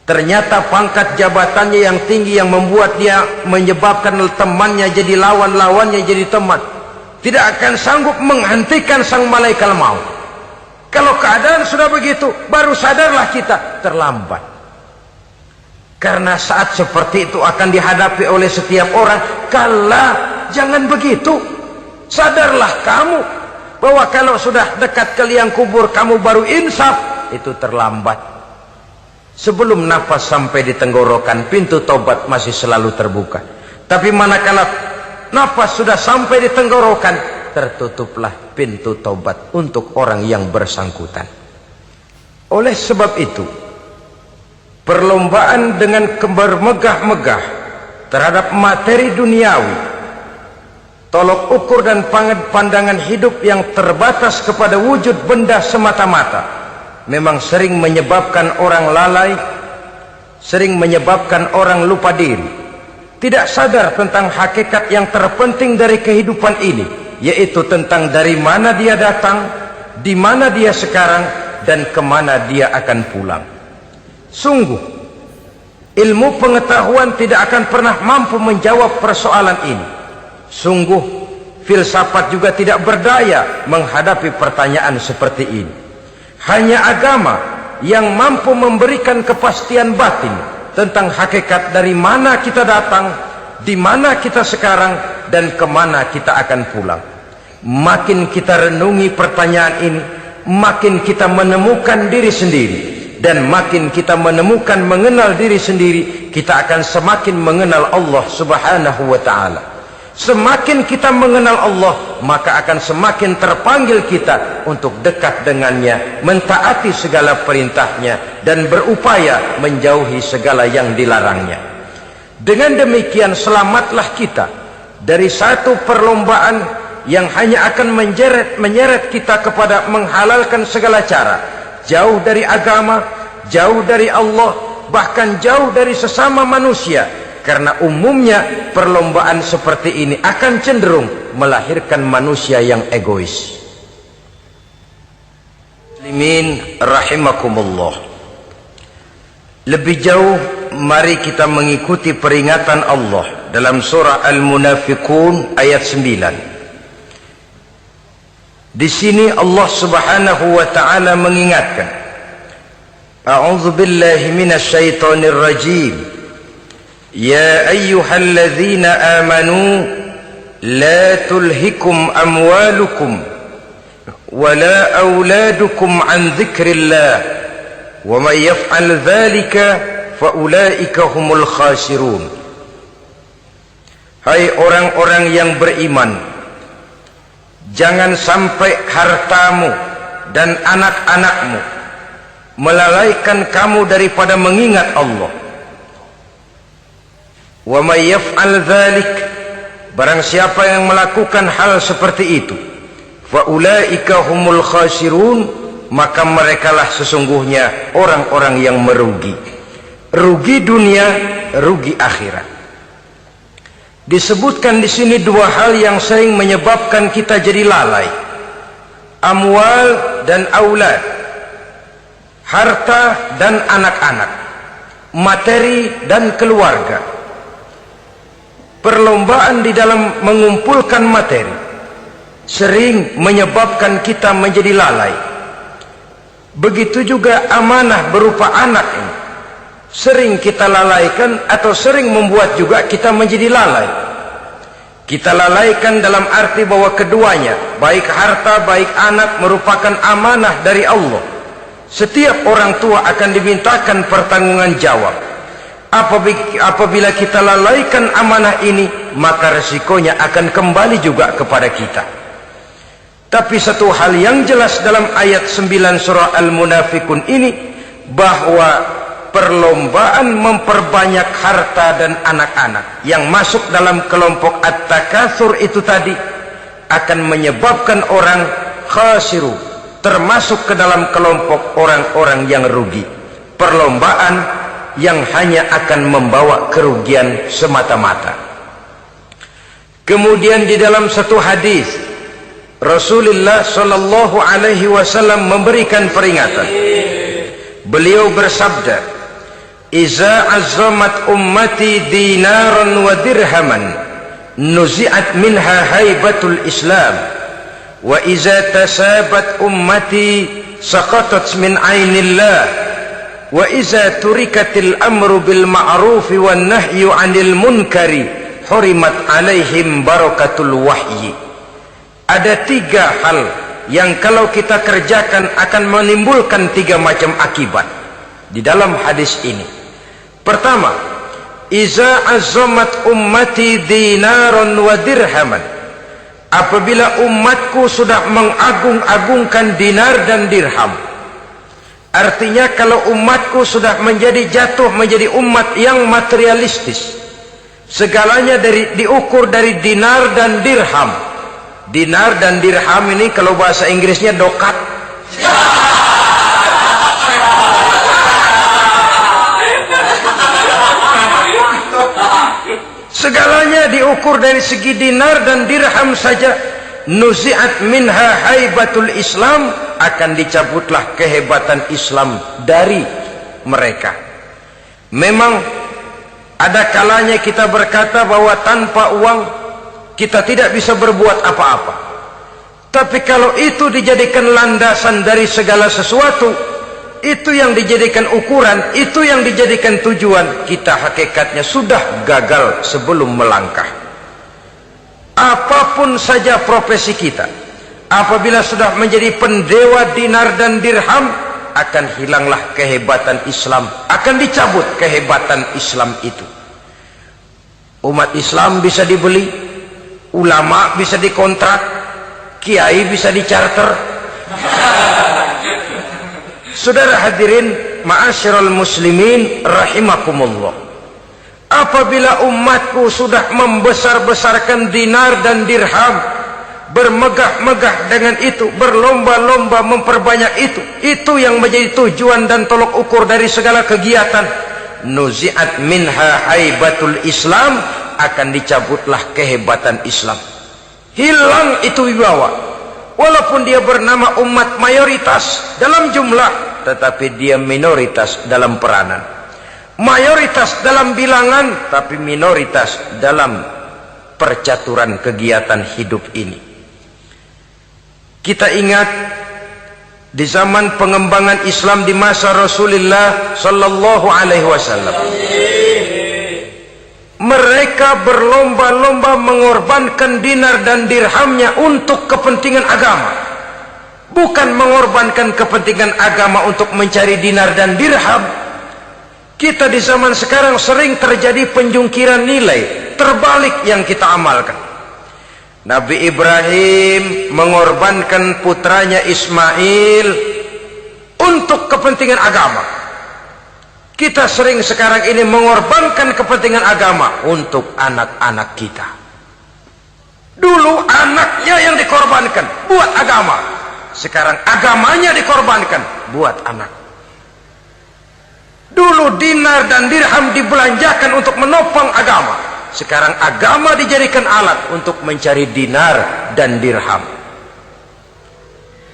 Ternyata pangkat jabatannya yang tinggi yang membuat dia menyebabkan temannya jadi lawan, lawannya jadi teman, tidak akan sanggup menghentikan sang malaikat maut. Kalau keadaan sudah begitu, baru sadarlah kita terlambat. Karena saat seperti itu akan dihadapi oleh setiap orang. Kala, jangan begitu. Sadarlah kamu bahwa kalau sudah dekat ke liang kubur kamu baru insaf, itu terlambat. Sebelum nafas sampai di tenggorokan, pintu taubat masih selalu terbuka. Tapi manakala nafas sudah sampai di tenggorokan, tertutuplah pintu taubat untuk orang yang bersangkutan. Oleh sebab itu, perlombaan dengan bermegah-megah terhadap materi duniawi, tolok ukur dan pandangan hidup yang terbatas kepada wujud benda semata-mata, memang sering menyebabkan orang lalai, sering menyebabkan orang lupa diri, tidak sadar tentang hakikat yang terpenting dari kehidupan ini, yaitu tentang dari mana dia datang, di mana dia sekarang, dan kemana dia akan pulang. Sungguh, ilmu pengetahuan tidak akan pernah mampu menjawab persoalan ini. Sungguh, filsafat juga tidak berdaya menghadapi pertanyaan seperti ini. Hanya agama yang mampu memberikan kepastian batin tentang hakikat dari mana kita datang, di mana kita sekarang, dan kemana kita akan pulang. Makin kita renungi pertanyaan ini, makin kita menemukan diri sendiri. Dan makin kita menemukan mengenal diri sendiri, kita akan semakin mengenal Allah Subhanahu wa ta'ala. Semakin kita mengenal Allah, maka akan semakin terpanggil kita untuk dekat dengannya, mentaati segala perintahnya, dan berupaya menjauhi segala yang dilarangnya. Dengan demikian selamatlah kita dari satu perlombaan yang hanya akan menyeret kita kepada menghalalkan segala cara, jauh dari agama, jauh dari Allah, bahkan jauh dari sesama manusia. Karena umumnya perlombaan seperti ini akan cenderung melahirkan manusia yang egois. Muslimin rahimakumullah. Lebih jauh, mari kita mengikuti peringatan Allah dalam surah Al-Munafiqun ayat 9. Di sini Allah Subhanahu wa taala mengingatkan, A'udzu billahi minasy syaithanir rajim. يا أيها الذين آمنوا لا تلهكم أموالكم ولا أولادكم عن ذكر الله ومن يفعل ذلك فأولئك هم الخاسرون. Hai orang-orang yang beriman, jangan sampai hartamu dan anak-anakmu melalaikan kamu daripada mengingat Allah. Wa may yaf'al dzalik, barang siapa yang melakukan hal seperti itu, fa ulaika humul khasirun, maka merekalah sesungguhnya orang-orang yang merugi. Rugi dunia, rugi akhirat. Disebutkan di sini dua hal yang sering menyebabkan kita jadi lalai. Amwal dan aulad, harta dan anak-anak, materi dan keluarga. Perlombaan di dalam mengumpulkan materi sering menyebabkan kita menjadi lalai. Begitu juga amanah berupa anak ini sering kita lalaikan atau sering membuat juga kita menjadi lalai. Kita lalaikan dalam arti bahwa keduanya, baik harta baik anak, merupakan amanah dari Allah. Setiap orang tua akan dimintakan pertanggungan jawab. Apabila kita lalaikan amanah ini, maka resikonya akan kembali juga kepada kita. Tapi satu hal yang jelas dalam ayat 9 surah Al-Munafikun ini, bahwa perlombaan memperbanyak harta dan anak-anak yang masuk dalam kelompok at-takatsur itu tadi akan menyebabkan orang khasiru, termasuk ke dalam kelompok orang-orang yang rugi. Perlombaan yang hanya akan membawa kerugian semata-mata. Kemudian di dalam satu hadis Rasulullah sallallahu alaihi wasallam memberikan peringatan. Beliau bersabda, "Iza azzamat ummati dinaran wa dirhaman, nuzi'at minha haibatul Islam, wa iza tasabat ummati saqatat min ainillah. Wa iza turikatil amru bil ma'rufi wan nahyu 'anil munkari hurimat 'alaihim barakatul wahyi." Ada tiga hal yang kalau kita kerjakan akan menimbulkan tiga macam akibat di dalam hadis ini. Pertama, iza azzamat ummati dinaran wa dirhaman. Apabila umatku sudah mengagung-agungkan dinar dan dirham, artinya kalau umatku sudah jatuh menjadi umat yang materialistis, segalanya diukur dari dinar dan dirham. Dinar dan dirham ini kalau bahasa Inggrisnya dokat. Segalanya diukur dari segi dinar dan dirham saja. Nuzi'at minha haibatul Islam, akan dicabutlah kehebatan Islam dari mereka. Memang ada kalanya kita berkata bahwa tanpa uang kita tidak bisa berbuat apa-apa. Tapi kalau itu dijadikan landasan dari segala sesuatu, itu yang dijadikan ukuran, itu yang dijadikan tujuan, kita hakikatnya sudah gagal sebelum melangkah. Apapun saja profesi kita, apabila sudah menjadi pendewa dinar dan dirham, akan hilanglah kehebatan Islam, akan dicabut kehebatan Islam itu. Umat Islam bisa dibeli, ulama bisa dikontrak, kiai bisa dicarter. Saudara hadirin ma'asyiral muslimin rahimakumullah, apabila umatku sudah membesar-besarkan dinar dan dirham, bermegah-megah dengan itu, berlomba-lomba memperbanyak itu yang menjadi tujuan dan tolok ukur dari segala kegiatan, nuzi'at minha haibatul Islam, akan dicabutlah kehebatan Islam. Hilang itu wibawa. Walaupun dia bernama umat mayoritas dalam jumlah, tetapi dia minoritas dalam peranan. Mayoritas dalam bilangan, tapi minoritas dalam percaturan kegiatan hidup ini. Kita ingat di zaman pengembangan Islam di masa Rasulullah sallallahu alaihi wasallam, mereka berlomba-lomba mengorbankan dinar dan dirhamnya untuk kepentingan agama, bukan mengorbankan kepentingan agama untuk mencari dinar dan dirham. Kita di zaman sekarang sering terjadi penjungkiran nilai, terbalik yang kita amalkan. Nabi Ibrahim mengorbankan putranya Ismail untuk untuk kepentingan agama. Kita sering sekarang ini mengorbankan kepentingan agama untuk anak-anak kita. Dulu anaknya yang dikorbankan buat agama. Sekarang agamanya dikorbankan buat anak. Dulu dinar dan dirham dibelanjakan untuk menopang agama. Sekarang agama dijadikan alat untuk mencari dinar dan dirham.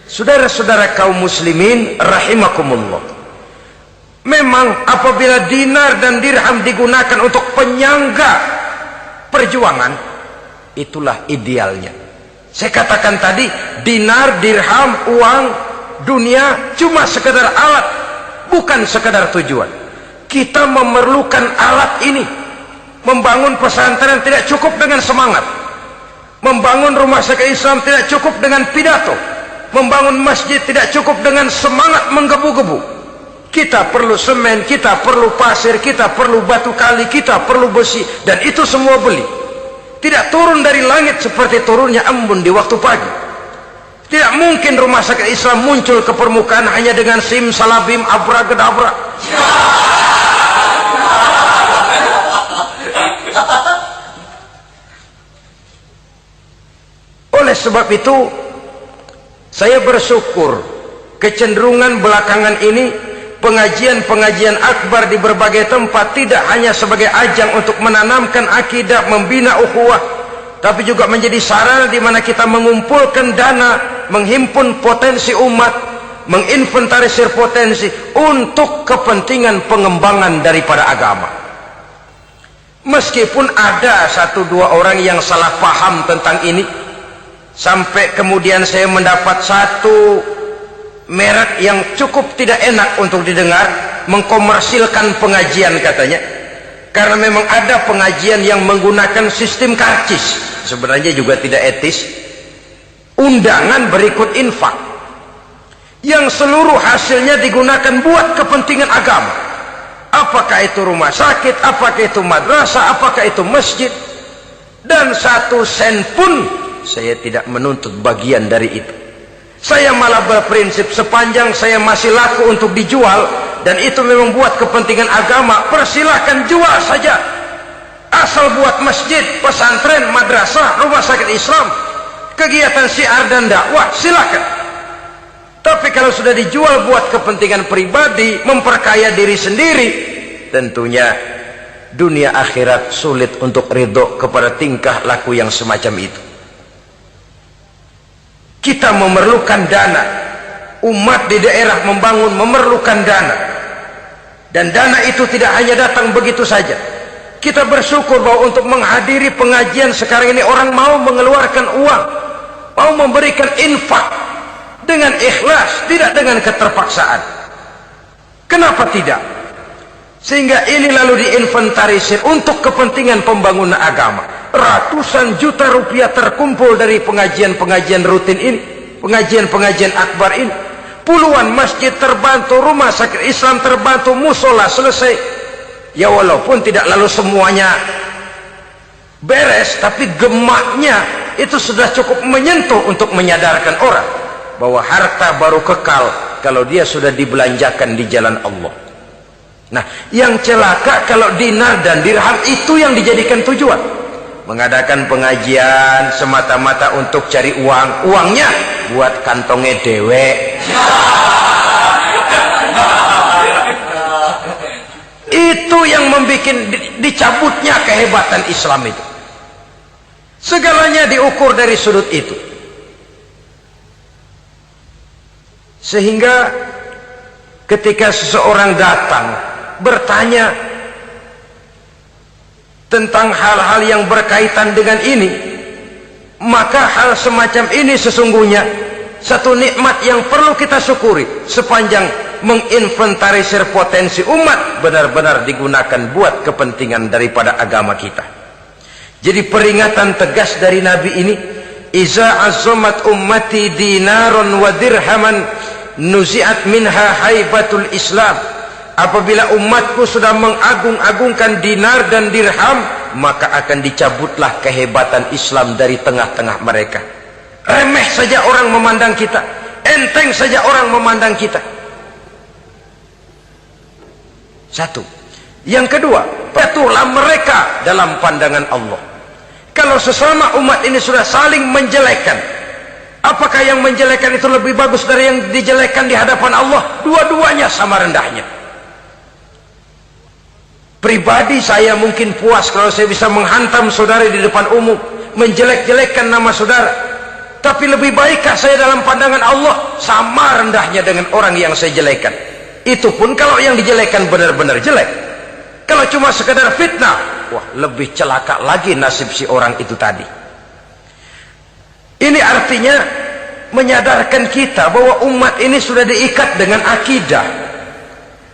Saudara-saudara kaum muslimin rahimakumullah. Memang apabila dinar dan dirham digunakan untuk penyangga perjuangan, itulah idealnya. Saya katakan tadi, dinar, dirham, uang, dunia cuma sekedar alat, bukan sekedar tujuan. Kita memerlukan alat ini. Membangun pesantren tidak cukup dengan semangat. Membangun rumah sakit Islam tidak cukup dengan pidato. Membangun masjid tidak cukup dengan semangat menggebu-gebu. Kita perlu semen, kita perlu pasir, kita perlu batu kali, kita perlu besi, dan itu semua beli. Tidak turun dari langit seperti turunnya embun di waktu pagi. Tidak mungkin rumah sakit Islam muncul ke permukaan hanya dengan sim salabim abracadabra. Oleh sebab itu, saya bersyukur kecenderungan belakangan ini pengajian-pengajian akbar di berbagai tempat tidak hanya sebagai ajang untuk menanamkan akidah, membina ukhuwah, tapi juga menjadi sarana di mana kita mengumpulkan dana, menghimpun potensi umat, menginventarisir potensi untuk kepentingan pengembangan daripada agama. Meskipun ada satu dua orang yang salah paham tentang ini, sampai kemudian saya mendapat satu merek yang cukup tidak enak untuk didengar, mengkomersilkan pengajian katanya, karena memang ada pengajian yang menggunakan sistem karcis, sebenarnya juga tidak etis. Undangan berikut infak yang seluruh hasilnya digunakan buat kepentingan agama, apakah itu rumah sakit, apakah itu madrasah, apakah itu masjid, dan 1 sen pun saya tidak menuntut bagian dari itu. Saya malah berprinsip sepanjang saya masih laku untuk dijual dan itu memang buat kepentingan agama, persilahkan jual saja. Asal buat masjid, pesantren, madrasah, rumah sakit Islam, kegiatan syiar dan dakwah, silakan. Tapi kalau sudah dijual buat kepentingan pribadi, memperkaya diri sendiri, tentunya dunia akhirat sulit untuk ridho kepada tingkah laku yang semacam itu. Kita memerlukan dana. Umat di daerah membangun memerlukan dana. Dan dana itu tidak hanya datang begitu saja. Kita bersyukur bahwa untuk menghadiri pengajian sekarang ini orang mau mengeluarkan uang, mau memberikan infak dengan ikhlas, tidak dengan keterpaksaan. Kenapa tidak? Sehingga ini lalu diinventarisir untuk kepentingan pembangunan agama. Ratusan juta rupiah terkumpul dari pengajian-pengajian rutin ini, pengajian-pengajian akbar ini. Puluhan masjid terbantu, rumah sakit Islam terbantu, musola selesai. Ya walaupun tidak lalu semuanya beres, tapi gemaknya itu sudah cukup menyentuh untuk menyadarkan orang bahwa harta baru kekal kalau dia sudah dibelanjakan di jalan Allah. Nah, yang celaka kalau dinar dan dirham itu yang dijadikan tujuan. Mengadakan pengajian semata-mata untuk cari uang, uangnya buat kantongnya dewe. Itu yang membuat dicabutnya kehebatan Islam itu. Segalanya diukur dari sudut itu. Sehingga ketika seseorang datang bertanya tentang hal-hal yang berkaitan dengan ini, maka hal semacam ini sesungguhnya satu nikmat yang perlu kita syukuri sepanjang menginventarisir potensi umat benar-benar digunakan buat kepentingan daripada agama kita. Jadi peringatan tegas dari Nabi ini, iza azzamat ummati dinaron wa dirhaman nuzi'at minha haibatul Islam. Apabila umatku sudah mengagung-agungkan dinar dan dirham, maka akan dicabutlah kehebatan Islam dari tengah-tengah mereka. Remeh saja orang memandang kita, enteng saja orang memandang kita. Satu. Yang kedua, patuhlah mereka dalam pandangan Allah. Kalau sesama umat ini sudah saling menjelekkan, apakah yang menjelekkan itu lebih bagus dari yang dijelekkan di hadapan Allah? Dua-duanya sama rendahnya. Pribadi saya mungkin puas kalau saya bisa menghantam saudara di depan umum, menjelek-jelekkan nama saudara. Tapi lebih baikkah saya dalam pandangan Allah? Sama rendahnya dengan orang yang saya jelekkan. Itu pun kalau yang dijelekkan benar-benar jelek. Kalau cuma sekedar fitnah, wah, lebih celaka lagi nasib si orang itu tadi. Ini artinya menyadarkan kita bahwa umat ini sudah diikat dengan akidah.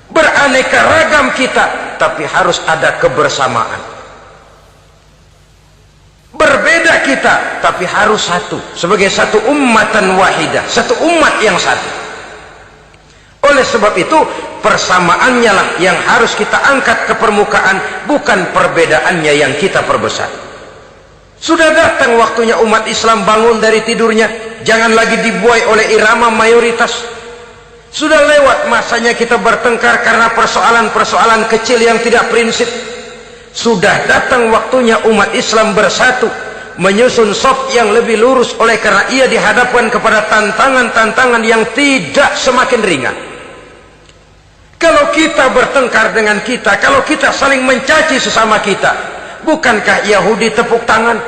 Beraneka ragam kita, tapi harus ada kebersamaan. Berbeda kita, tapi harus satu. Sebagai satu ummatan wahidah, satu umat yang satu. Oleh sebab itu, persamaannya lah yang harus kita angkat ke permukaan, bukan perbedaannya yang kita perbesar. Sudah datang waktunya umat Islam bangun dari tidurnya, jangan lagi dibuai oleh irama mayoritas. Sudah lewat masanya kita bertengkar karena persoalan-persoalan kecil yang tidak prinsip. Sudah datang waktunya umat Islam bersatu, menyusun saf yang lebih lurus, oleh karena ia dihadapkan kepada tantangan-tantangan yang tidak semakin ringan. Kalau kita bertengkar dengan kita, kalau kita saling mencaci sesama kita, bukankah Yahudi tepuk tangan?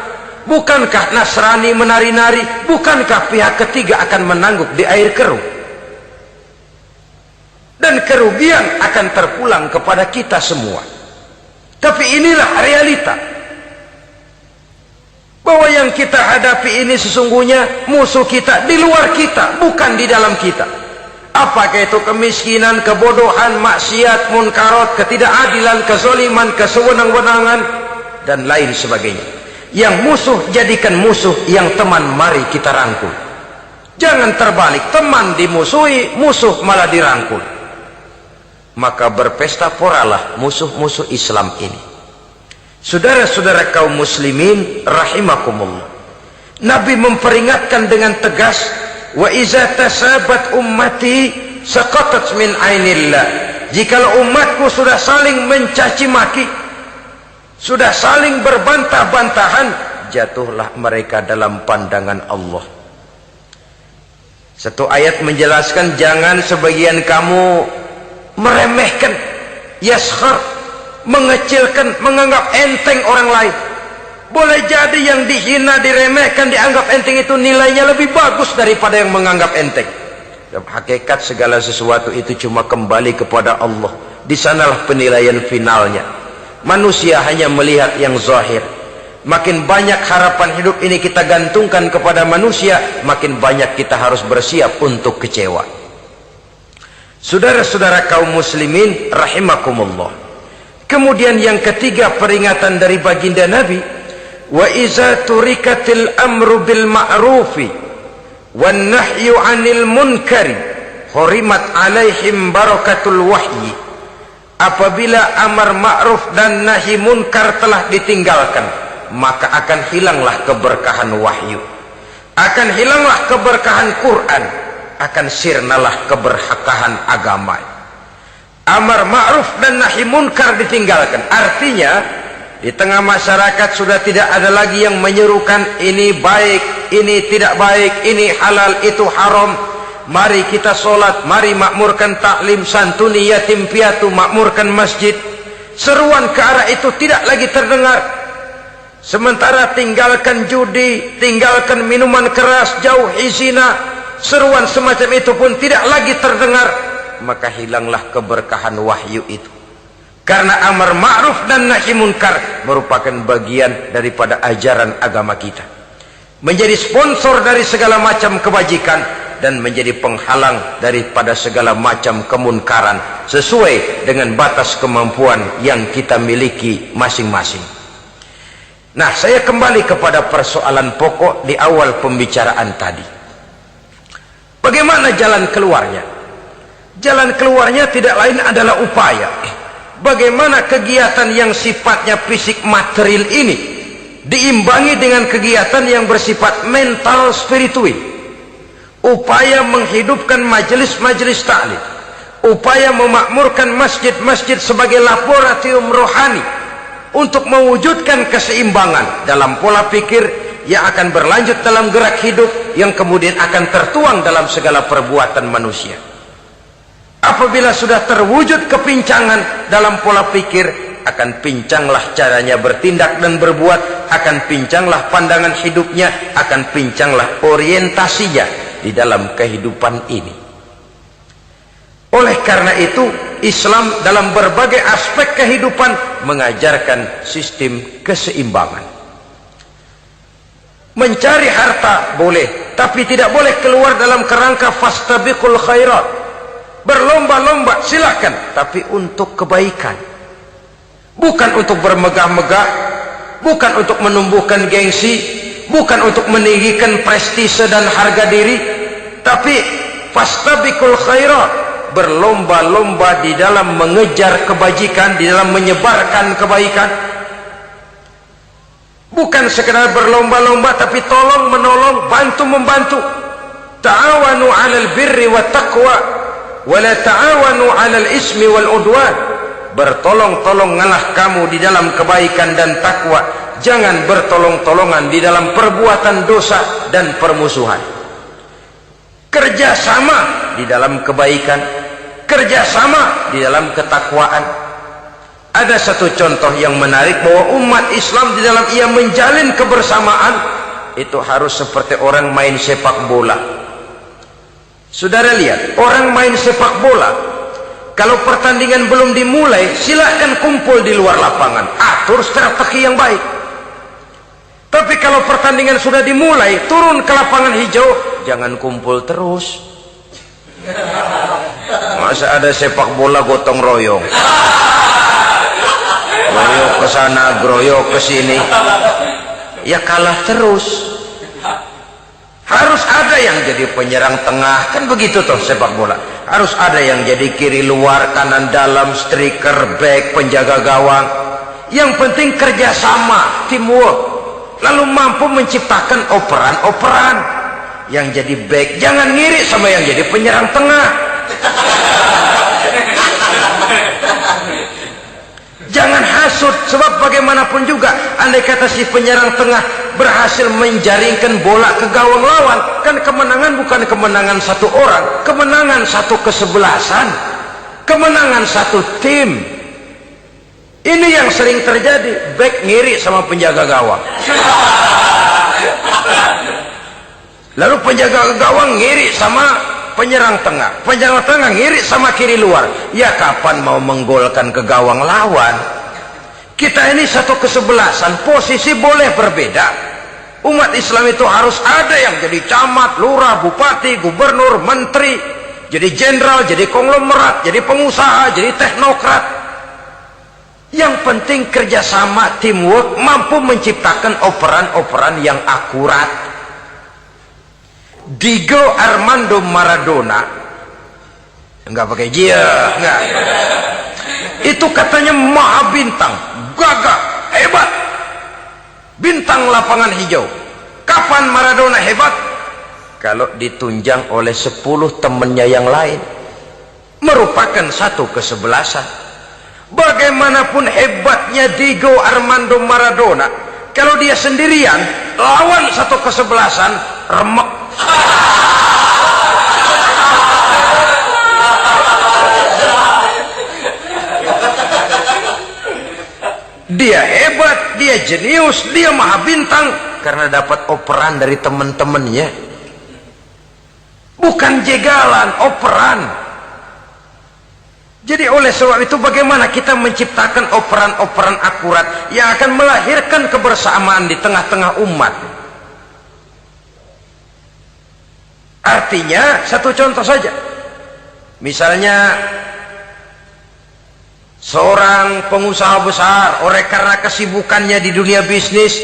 Bukankah Nasrani menari-nari? Bukankah pihak ketiga akan menangguk di air keruh? Dan kerugian akan terpulang kepada kita semua. Tapi inilah realita. Bahwa yang kita hadapi ini sesungguhnya musuh kita di luar kita, bukan di dalam kita. Apakah itu kemiskinan, kebodohan, maksiat, munkarat, ketidakadilan, kezaliman, kesewenang-wenangan, dan lain sebagainya. Yang musuh jadikan musuh, yang teman mari kita rangkul. Jangan terbalik, teman dimusuhi, musuh malah dirangkul. Maka berpesta poralah musuh-musuh Islam ini. Saudara-saudara kaum muslimin rahimakumullah, Nabi memperingatkan dengan tegas, wa iza tasabat ummati saqatat min ainillah. Jikalau umatku sudah saling mencaci maki, sudah saling berbantah-bantahan, jatuhlah mereka dalam pandangan Allah. Satu ayat menjelaskan, jangan sebagian kamu meremehkan, yaskhar, mengecilkan, menganggap enteng orang lain. Boleh jadi yang dihina, diremehkan, dianggap enteng itu nilainya lebih bagus daripada yang menganggap enteng. Dan hakikat segala sesuatu itu cuma kembali kepada Allah. Di sanalah penilaian finalnya. Manusia hanya melihat yang zahir. Makin banyak harapan hidup ini kita gantungkan kepada manusia, makin banyak kita harus bersiap untuk kecewa. Saudara-saudara kaum muslimin rahimakumullah. Kemudian yang ketiga peringatan dari baginda Nabi, wa iza turikatil amru bil ma'rufi wan nahyu 'anil munkari hurimat 'alaihim barakatul wahyi. Apabila amar ma'ruf dan nahi munkar telah ditinggalkan, maka akan hilanglah keberkahan wahyu, akan hilanglah keberkahan Quran, akan sirnalah keberkahan agama. Amar ma'ruf dan nahi munkar ditinggalkan, artinya di tengah masyarakat sudah tidak ada lagi yang menyerukan ini baik, ini tidak baik, ini halal, itu haram. Mari kita sholat, mari makmurkan taklim, santuni yatim piatu, makmurkan masjid. Seruan ke arah itu tidak lagi terdengar. Sementara tinggalkan judi, tinggalkan minuman keras, jauhi zina, seruan semacam itu pun tidak lagi terdengar. Maka hilanglah keberkahan wahyu itu. Karena amar ma'ruf dan nahi munkar merupakan bagian daripada ajaran agama kita. Menjadi sponsor dari segala macam kebajikan dan menjadi penghalang daripada segala macam kemunkaran sesuai dengan batas kemampuan yang kita miliki masing-masing. Nah, saya kembali kepada persoalan pokok di awal pembicaraan tadi. Bagaimana jalan keluarnya? Jalan keluarnya tidak lain adalah upaya. Bagaimana kegiatan yang sifatnya fisik material ini diimbangi dengan kegiatan yang bersifat mental spiritual. Upaya menghidupkan majelis-majelis ta'lim, upaya memakmurkan masjid-masjid sebagai laboratorium rohani untuk mewujudkan keseimbangan dalam pola pikir yang akan berlanjut dalam gerak hidup yang kemudian akan tertuang dalam segala perbuatan manusia. Apabila sudah terwujud kepincangan dalam pola pikir, akan pincanglah caranya bertindak dan berbuat, akan pincanglah pandangan hidupnya, akan pincanglah orientasinya di dalam kehidupan ini. Oleh karena itu, Islam dalam berbagai aspek kehidupan mengajarkan sistem keseimbangan. Mencari harta boleh, tapi tidak boleh keluar dalam kerangka fastabiqul khairat. Berlomba-lomba silakan, tapi untuk kebaikan. Bukan untuk bermegah-megah, bukan untuk menumbuhkan gengsi, bukan untuk meninggikan prestise dan harga diri, tapi fastabiqul khairat, berlomba-lomba di dalam mengejar kebajikan, di dalam menyebarkan kebaikan. Bukan sekedar berlomba-lomba, tapi tolong menolong, bantu membantu. Ta'awanu 'alal birri wat taqwa wa la ta'awanu 'alal ismi wal udwan. Bertolong-tolonganlah kamu di dalam kebaikan dan takwa, jangan bertolong-tolongan di dalam perbuatan dosa dan permusuhan. Kerjasama di dalam kebaikan, kerjasama di dalam ketakwaan. Ada satu contoh yang menarik bahwa umat Islam di dalam ia menjalin kebersamaan itu harus seperti orang main sepak bola. Saudara lihat, orang main sepak bola, kalau pertandingan belum dimulai, silahkan kumpul di luar lapangan, atur strategi yang baik. Tapi kalau pertandingan sudah dimulai, turun ke lapangan hijau, jangan kumpul terus. Masa ada sepak bola gotong royong, groyok ke sana, groyok ke sini, ya kalah terus. Harus ada yang jadi penyerang tengah, kan begitu toh sepak bola. Harus ada yang jadi kiri luar, kanan dalam, striker, back, penjaga gawang. Yang penting kerjasama, teamwork, lalu mampu menciptakan operan-operan. Yang jadi back jangan ngiri sama yang jadi penyerang tengah. Jangan hasut, sebab bagaimanapun juga andai kata si penyerang tengah berhasil menjaringkan bola ke gawang lawan, kan kemenangan bukan kemenangan satu orang, kemenangan satu kesebelasan, kemenangan satu tim. Ini yang sering terjadi, back ngiri sama penjaga gawang, lalu penjaga gawang ngiri sama penyerang tengah, penyerang tengah ngiri sama kiri luar. Ya kapan mau menggolkan ke gawang lawan? Kita ini satu kesebelasan, posisi boleh berbeda. Umat Islam itu harus ada yang jadi camat, lurah, bupati, gubernur, menteri, jadi jenderal, jadi konglomerat, jadi pengusaha, jadi teknokrat. Yang penting kerjasama, teamwork, mampu menciptakan operan-operan yang akurat. Diego Armando Maradona, enggak pakai dia, enggak. Itu katanya maha bintang, gagah, hebat, bintang lapangan hijau. Kapan Maradona hebat? Kalau ditunjang oleh 10 temannya yang lain, merupakan satu kesebelasan. Bagaimanapun hebatnya Diego Armando Maradona, kalau dia sendirian lawan satu kesebelasan, remek. Dia hebat, dia jenius, dia maha bintang karena dapat operan dari teman-temannya. Bukan jegalan, operan. Jadi oleh sebab itu bagaimana kita menciptakan operan-operan akurat yang akan melahirkan kebersamaan di tengah-tengah umat. Artinya satu contoh saja, misalnya seorang pengusaha besar, oleh karena kesibukannya di dunia bisnis,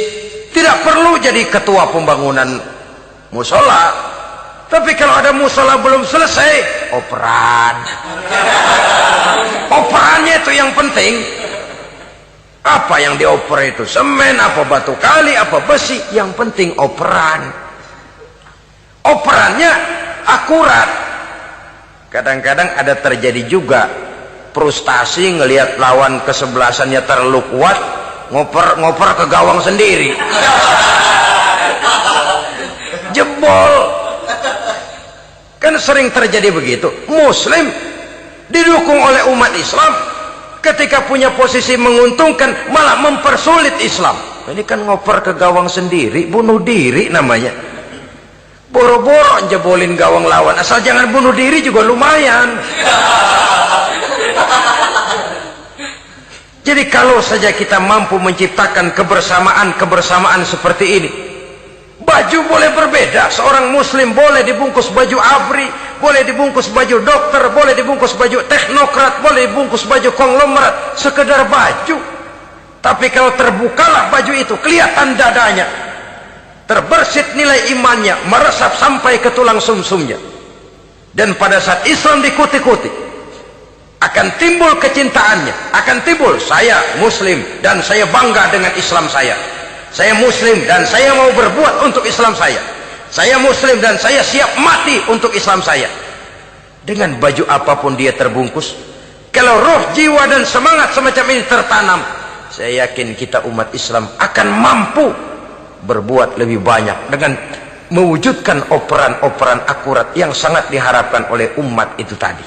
tidak perlu jadi ketua pembangunan musola. Tapi kalau ada musola belum selesai, operan. Operannya itu yang penting. Apa yang dioper itu? Semen, apa batu kali, apa besi? Yang penting operan. Operannya akurat. Kadang-kadang ada terjadi juga frustasi ngelihat lawan kesebelasannya terlalu kuat, ngoper ke gawang sendiri. Jebol. Kan sering terjadi begitu. Muslim didukung oleh umat Islam, ketika punya posisi menguntungkan malah mempersulit Islam. Ini kan ngoper ke gawang sendiri, bunuh diri namanya. Boro-boro jebolin gawang lawan, asal jangan bunuh diri juga lumayan. Jadi kalau saja kita mampu menciptakan kebersamaan seperti ini, baju boleh berbeda. Seorang muslim boleh dibungkus baju ABRI, boleh dibungkus baju dokter, boleh dibungkus baju teknokrat, boleh dibungkus baju konglomerat, sekedar baju. Tapi kalau terbukalah baju itu, kelihatan dadanya, terbersit nilai imannya, meresap sampai ke tulang sumsumnya. Dan pada saat Islam dikuti-kuti, akan timbul kecintaannya, akan timbul, saya muslim dan saya bangga dengan Islam saya. Saya muslim dan saya mau berbuat untuk Islam saya. Saya muslim dan saya siap mati untuk Islam saya. Dengan baju apapun dia terbungkus, kalau roh, jiwa dan semangat semacam ini tertanam, saya yakin kita umat Islam akan mampu berbuat lebih banyak dengan mewujudkan operan-operan akurat yang sangat diharapkan oleh umat itu tadi.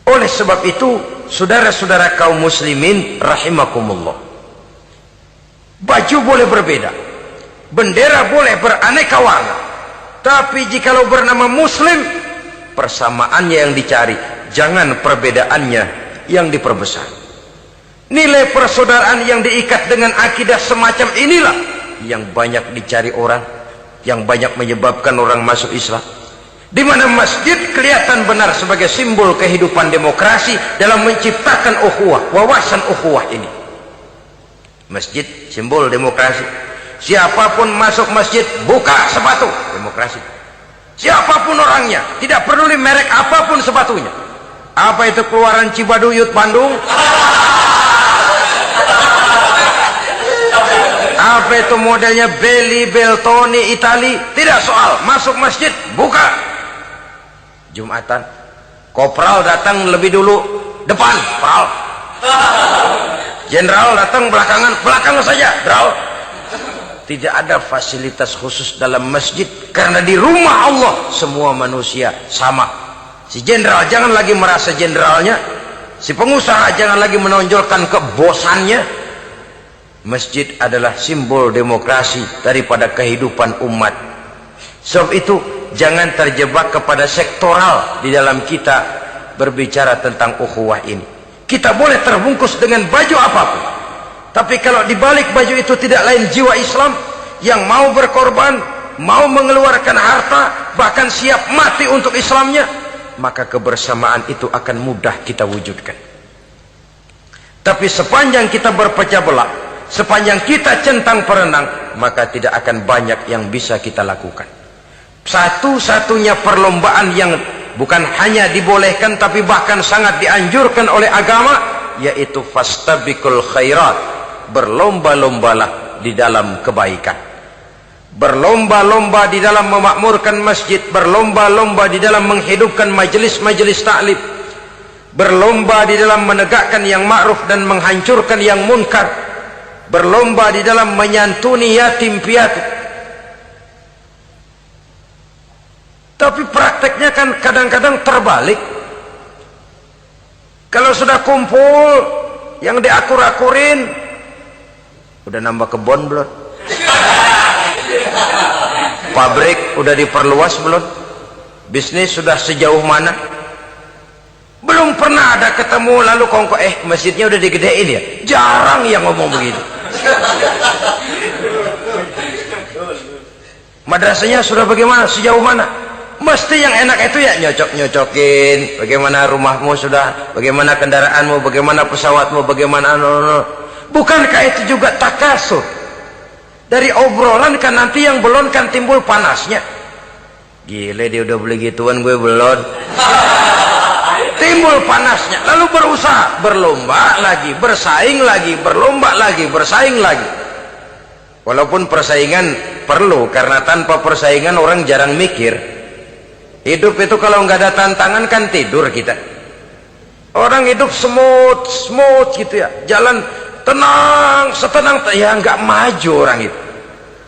Oleh sebab itu, saudara-saudara kaum muslimin rahimakumullah, baju boleh berbeda, bendera boleh beraneka warna, tapi jikalau bernama muslim, persamaannya yang dicari, jangan perbedaannya yang diperbesar. Nilai persaudaraan yang diikat dengan akidah semacam inilah yang banyak dicari orang, yang banyak menyebabkan orang masuk Islam. Di mana masjid kelihatan benar sebagai simbol kehidupan demokrasi dalam menciptakan ukhuwah, wawasan ukhuwah ini. Masjid simbol demokrasi. Siapapun masuk masjid buka sepatu, demokrasi. Siapapun orangnya, tidak peduli merek apapun sepatunya. Apa itu keluaran Cibaduyut Bandung? Apa itu modelnya Belli, Beltoni, Itali? Tidak soal, masuk masjid buka. Jumatan, kopral datang lebih dulu depan, pral. Jenderal datang belakang saja, dral. Tidak ada fasilitas khusus dalam masjid, karena di rumah Allah semua manusia sama. Si jenderal jangan lagi merasa jenderalnya, si pengusaha jangan lagi menonjolkan kebosannya. Masjid adalah simbol demokrasi daripada kehidupan umat. Sebab itu jangan terjebak kepada sektoral di dalam kita berbicara tentang ukhuwah ini. Kita boleh terbungkus dengan baju apapun, tapi kalau di balik baju itu tidak lain jiwa Islam yang mau berkorban, mau mengeluarkan harta, bahkan siap mati untuk Islamnya, maka kebersamaan itu akan mudah kita wujudkan. Tapi sepanjang kita berpecah belah, sepanjang kita centang perenang, maka tidak akan banyak yang bisa kita lakukan. Satu-satunya perlombaan yang bukan hanya dibolehkan tapi bahkan sangat dianjurkan oleh agama, yaitu fastabiqul khairat, berlomba-lombalah di dalam kebaikan, berlomba-lomba di dalam memakmurkan masjid, berlomba-lomba di dalam menghidupkan majelis-majelis taklim, berlomba di dalam menegakkan yang ma'ruf dan menghancurkan yang munkar, berlomba di dalam menyantuni yatim piatu. Tapi prakteknya kan kadang-kadang terbalik. Kalau sudah kumpul yang diakur-akurin, udah nambah kebon belum? Pabrik udah diperluas belum? Bisnis sudah sejauh mana? Belum pernah ada ketemu lalu kongko, masjidnya udah digedein ya? Jarang yang ngomong begitu. Madrasahnya sudah bagaimana? Sejauh mana? Mesti yang enak itu ya nyocok-nyocokin, bagaimana rumahmu sudah, bagaimana kendaraanmu, bagaimana pesawatmu, bagaimana bukankah itu juga takasur? Dari obrolan kan nanti yang belon kan timbul panasnya. Gile dia udah beli gituan, gue belon. Timbul panasnya, lalu berusaha, berlomba lagi, bersaing lagi, berlomba lagi, bersaing lagi. Walaupun persaingan perlu, karena tanpa persaingan orang jarang mikir. Hidup itu kalau nggak ada tantangan kan tidur kita. Orang hidup smooth gitu ya, jalan tenang, setenang ya, nggak maju orang itu.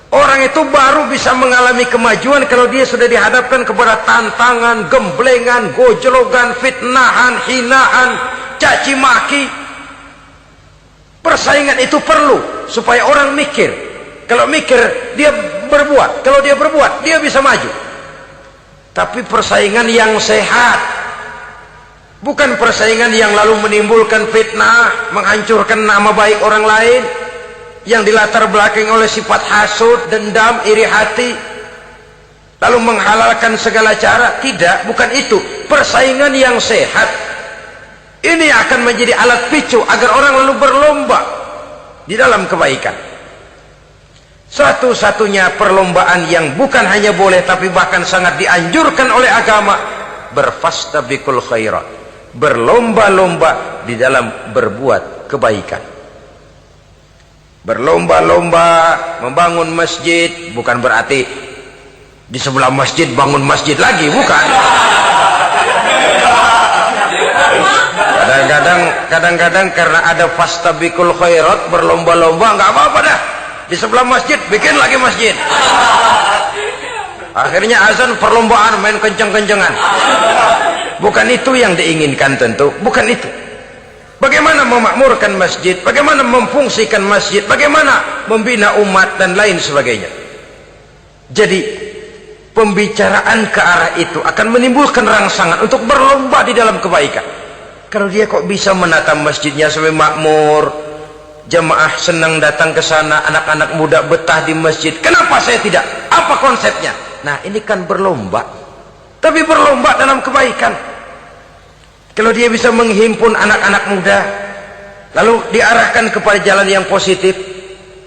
Orang itu baru bisa mengalami kemajuan kalau dia sudah dihadapkan kepada tantangan, gemblengan, gojlogan, fitnahan, hinaan, caci maki. Persaingan itu perlu supaya orang mikir. Kalau mikir dia berbuat, kalau dia berbuat dia bisa maju. Tapi persaingan yang sehat, bukan persaingan yang lalu menimbulkan fitnah, menghancurkan nama baik orang lain, yang dilatar belakangi oleh sifat hasud, dendam, iri hati, lalu menghalalkan segala cara. Tidak, bukan itu. Persaingan yang sehat ini akan menjadi alat picu agar orang lalu berlomba di dalam kebaikan. Satu-satunya perlombaan yang bukan hanya boleh tapi bahkan sangat dianjurkan oleh agama, berfastabiqul khairat, berlomba-lomba di dalam berbuat kebaikan. Berlomba-lomba membangun masjid bukan berarti di sebelah masjid bangun masjid lagi, bukan. Kadang-kadang karena ada fastabiqul khairat, berlomba-lomba, nggak apa-apa dah, di sebelah masjid bikin lagi masjid. Akhirnya azan perlombaan main kenceng-kencengan. Bukan itu yang diinginkan, tentu bukan itu. Bagaimana memakmurkan masjid, bagaimana memfungsikan masjid, bagaimana membina umat dan lain sebagainya. Jadi pembicaraan ke arah itu akan menimbulkan rangsangan untuk berlomba di dalam kebaikan. Kalau dia kok bisa menata masjidnya sampai makmur, jamaah senang datang ke sana, anak-anak muda betah di masjid, kenapa saya tidak? Apa konsepnya? Nah, ini kan berlomba, tapi berlomba dalam kebaikan. Kalau dia bisa menghimpun anak-anak muda lalu diarahkan kepada jalan yang positif,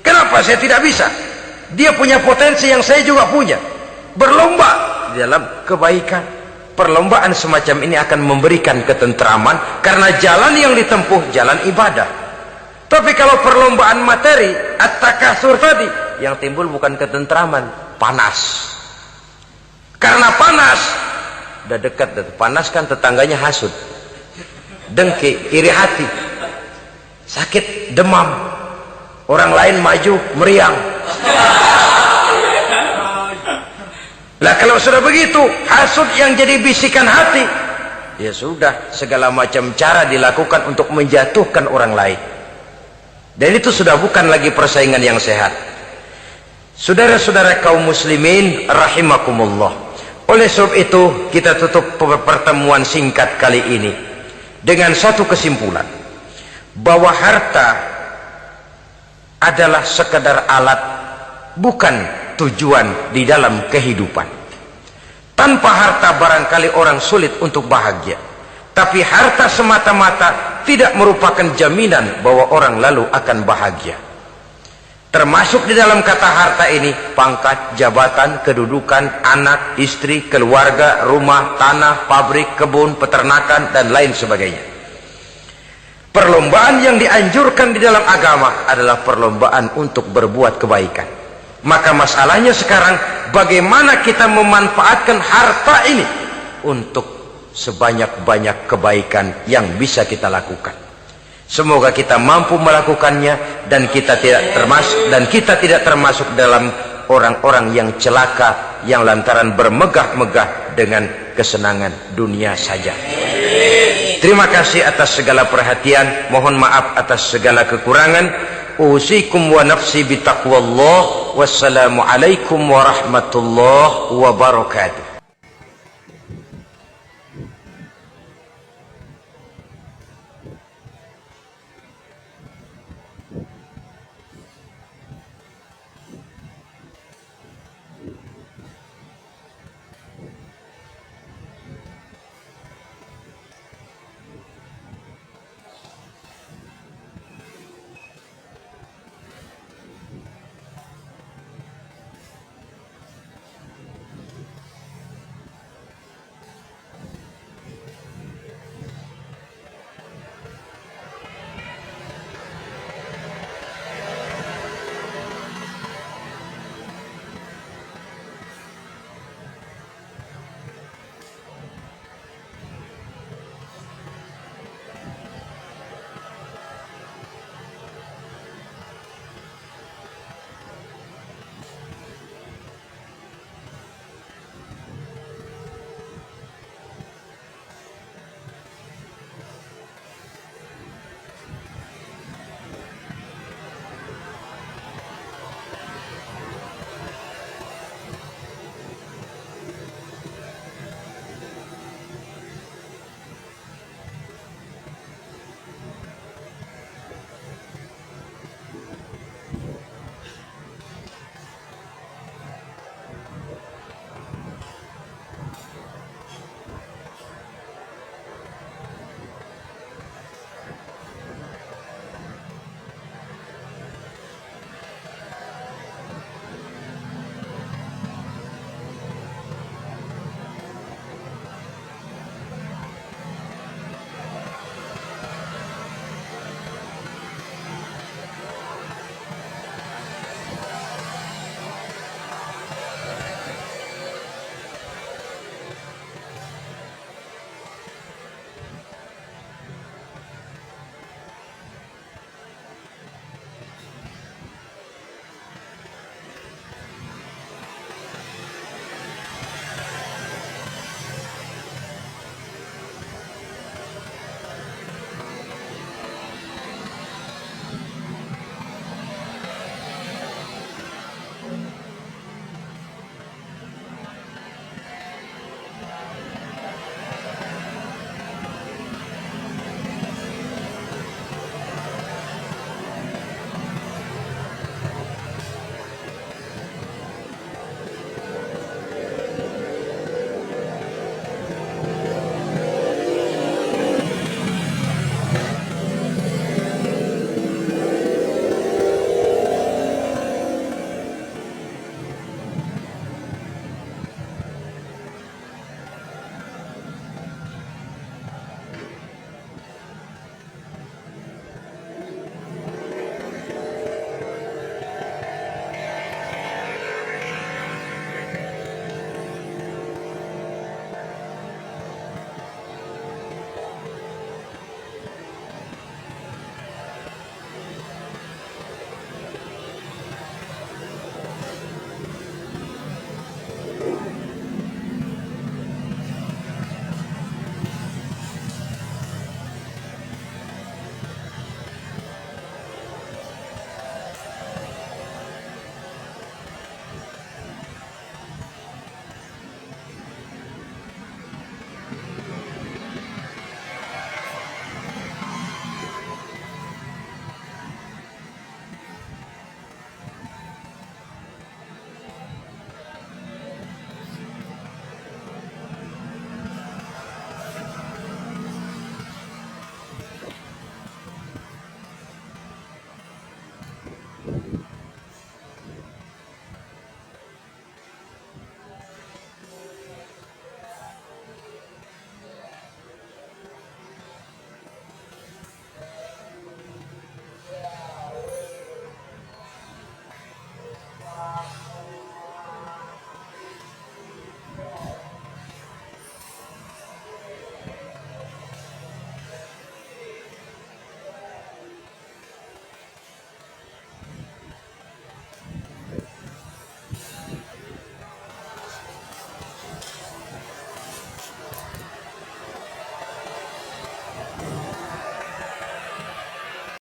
kenapa saya tidak bisa? Dia punya potensi yang saya juga punya. Berlomba di dalam kebaikan. Perlombaan semacam ini akan memberikan ketentraman karena jalan yang ditempuh jalan ibadah. Tapi kalau perlombaan materi, at-takatsur tadi, yang timbul bukan ketentraman, panas. Karena panas, udah dekat, panas kan tetangganya hasud, dengki, iri hati, sakit, demam, orang lain maju meriang. Lah kalau sudah begitu, hasud yang jadi bisikan hati, ya sudah, segala macam cara dilakukan untuk menjatuhkan orang lain. Dan itu sudah bukan lagi persaingan yang sehat. Saudara-saudara kaum muslimin rahimakumullah. Oleh sebab itu kita tutup pertemuan singkat kali ini dengan satu kesimpulan, bahwa harta adalah sekedar alat, bukan tujuan di dalam kehidupan. Tanpa harta barangkali orang sulit untuk bahagia, tapi harta semata-mata tidak merupakan jaminan bahwa orang lalu akan bahagia. Termasuk di dalam kata harta ini pangkat, jabatan, kedudukan, anak, istri, keluarga, rumah, tanah, pabrik, kebun, peternakan, dan lain sebagainya. Perlombaan yang dianjurkan di dalam agama adalah perlombaan untuk berbuat kebaikan. Maka masalahnya sekarang, bagaimana kita memanfaatkan harta ini untuk sebanyak-banyak kebaikan yang bisa kita lakukan. Semoga kita mampu melakukannya dan kita tidak termasuk dalam orang-orang yang celaka yang lantaran bermegah-megah dengan kesenangan dunia saja. Terima kasih atas segala perhatian, mohon maaf atas segala kekurangan. Usikum wa nafsi bitaqwallah. Wassalamualaikum warahmatullahi wabarakatuh.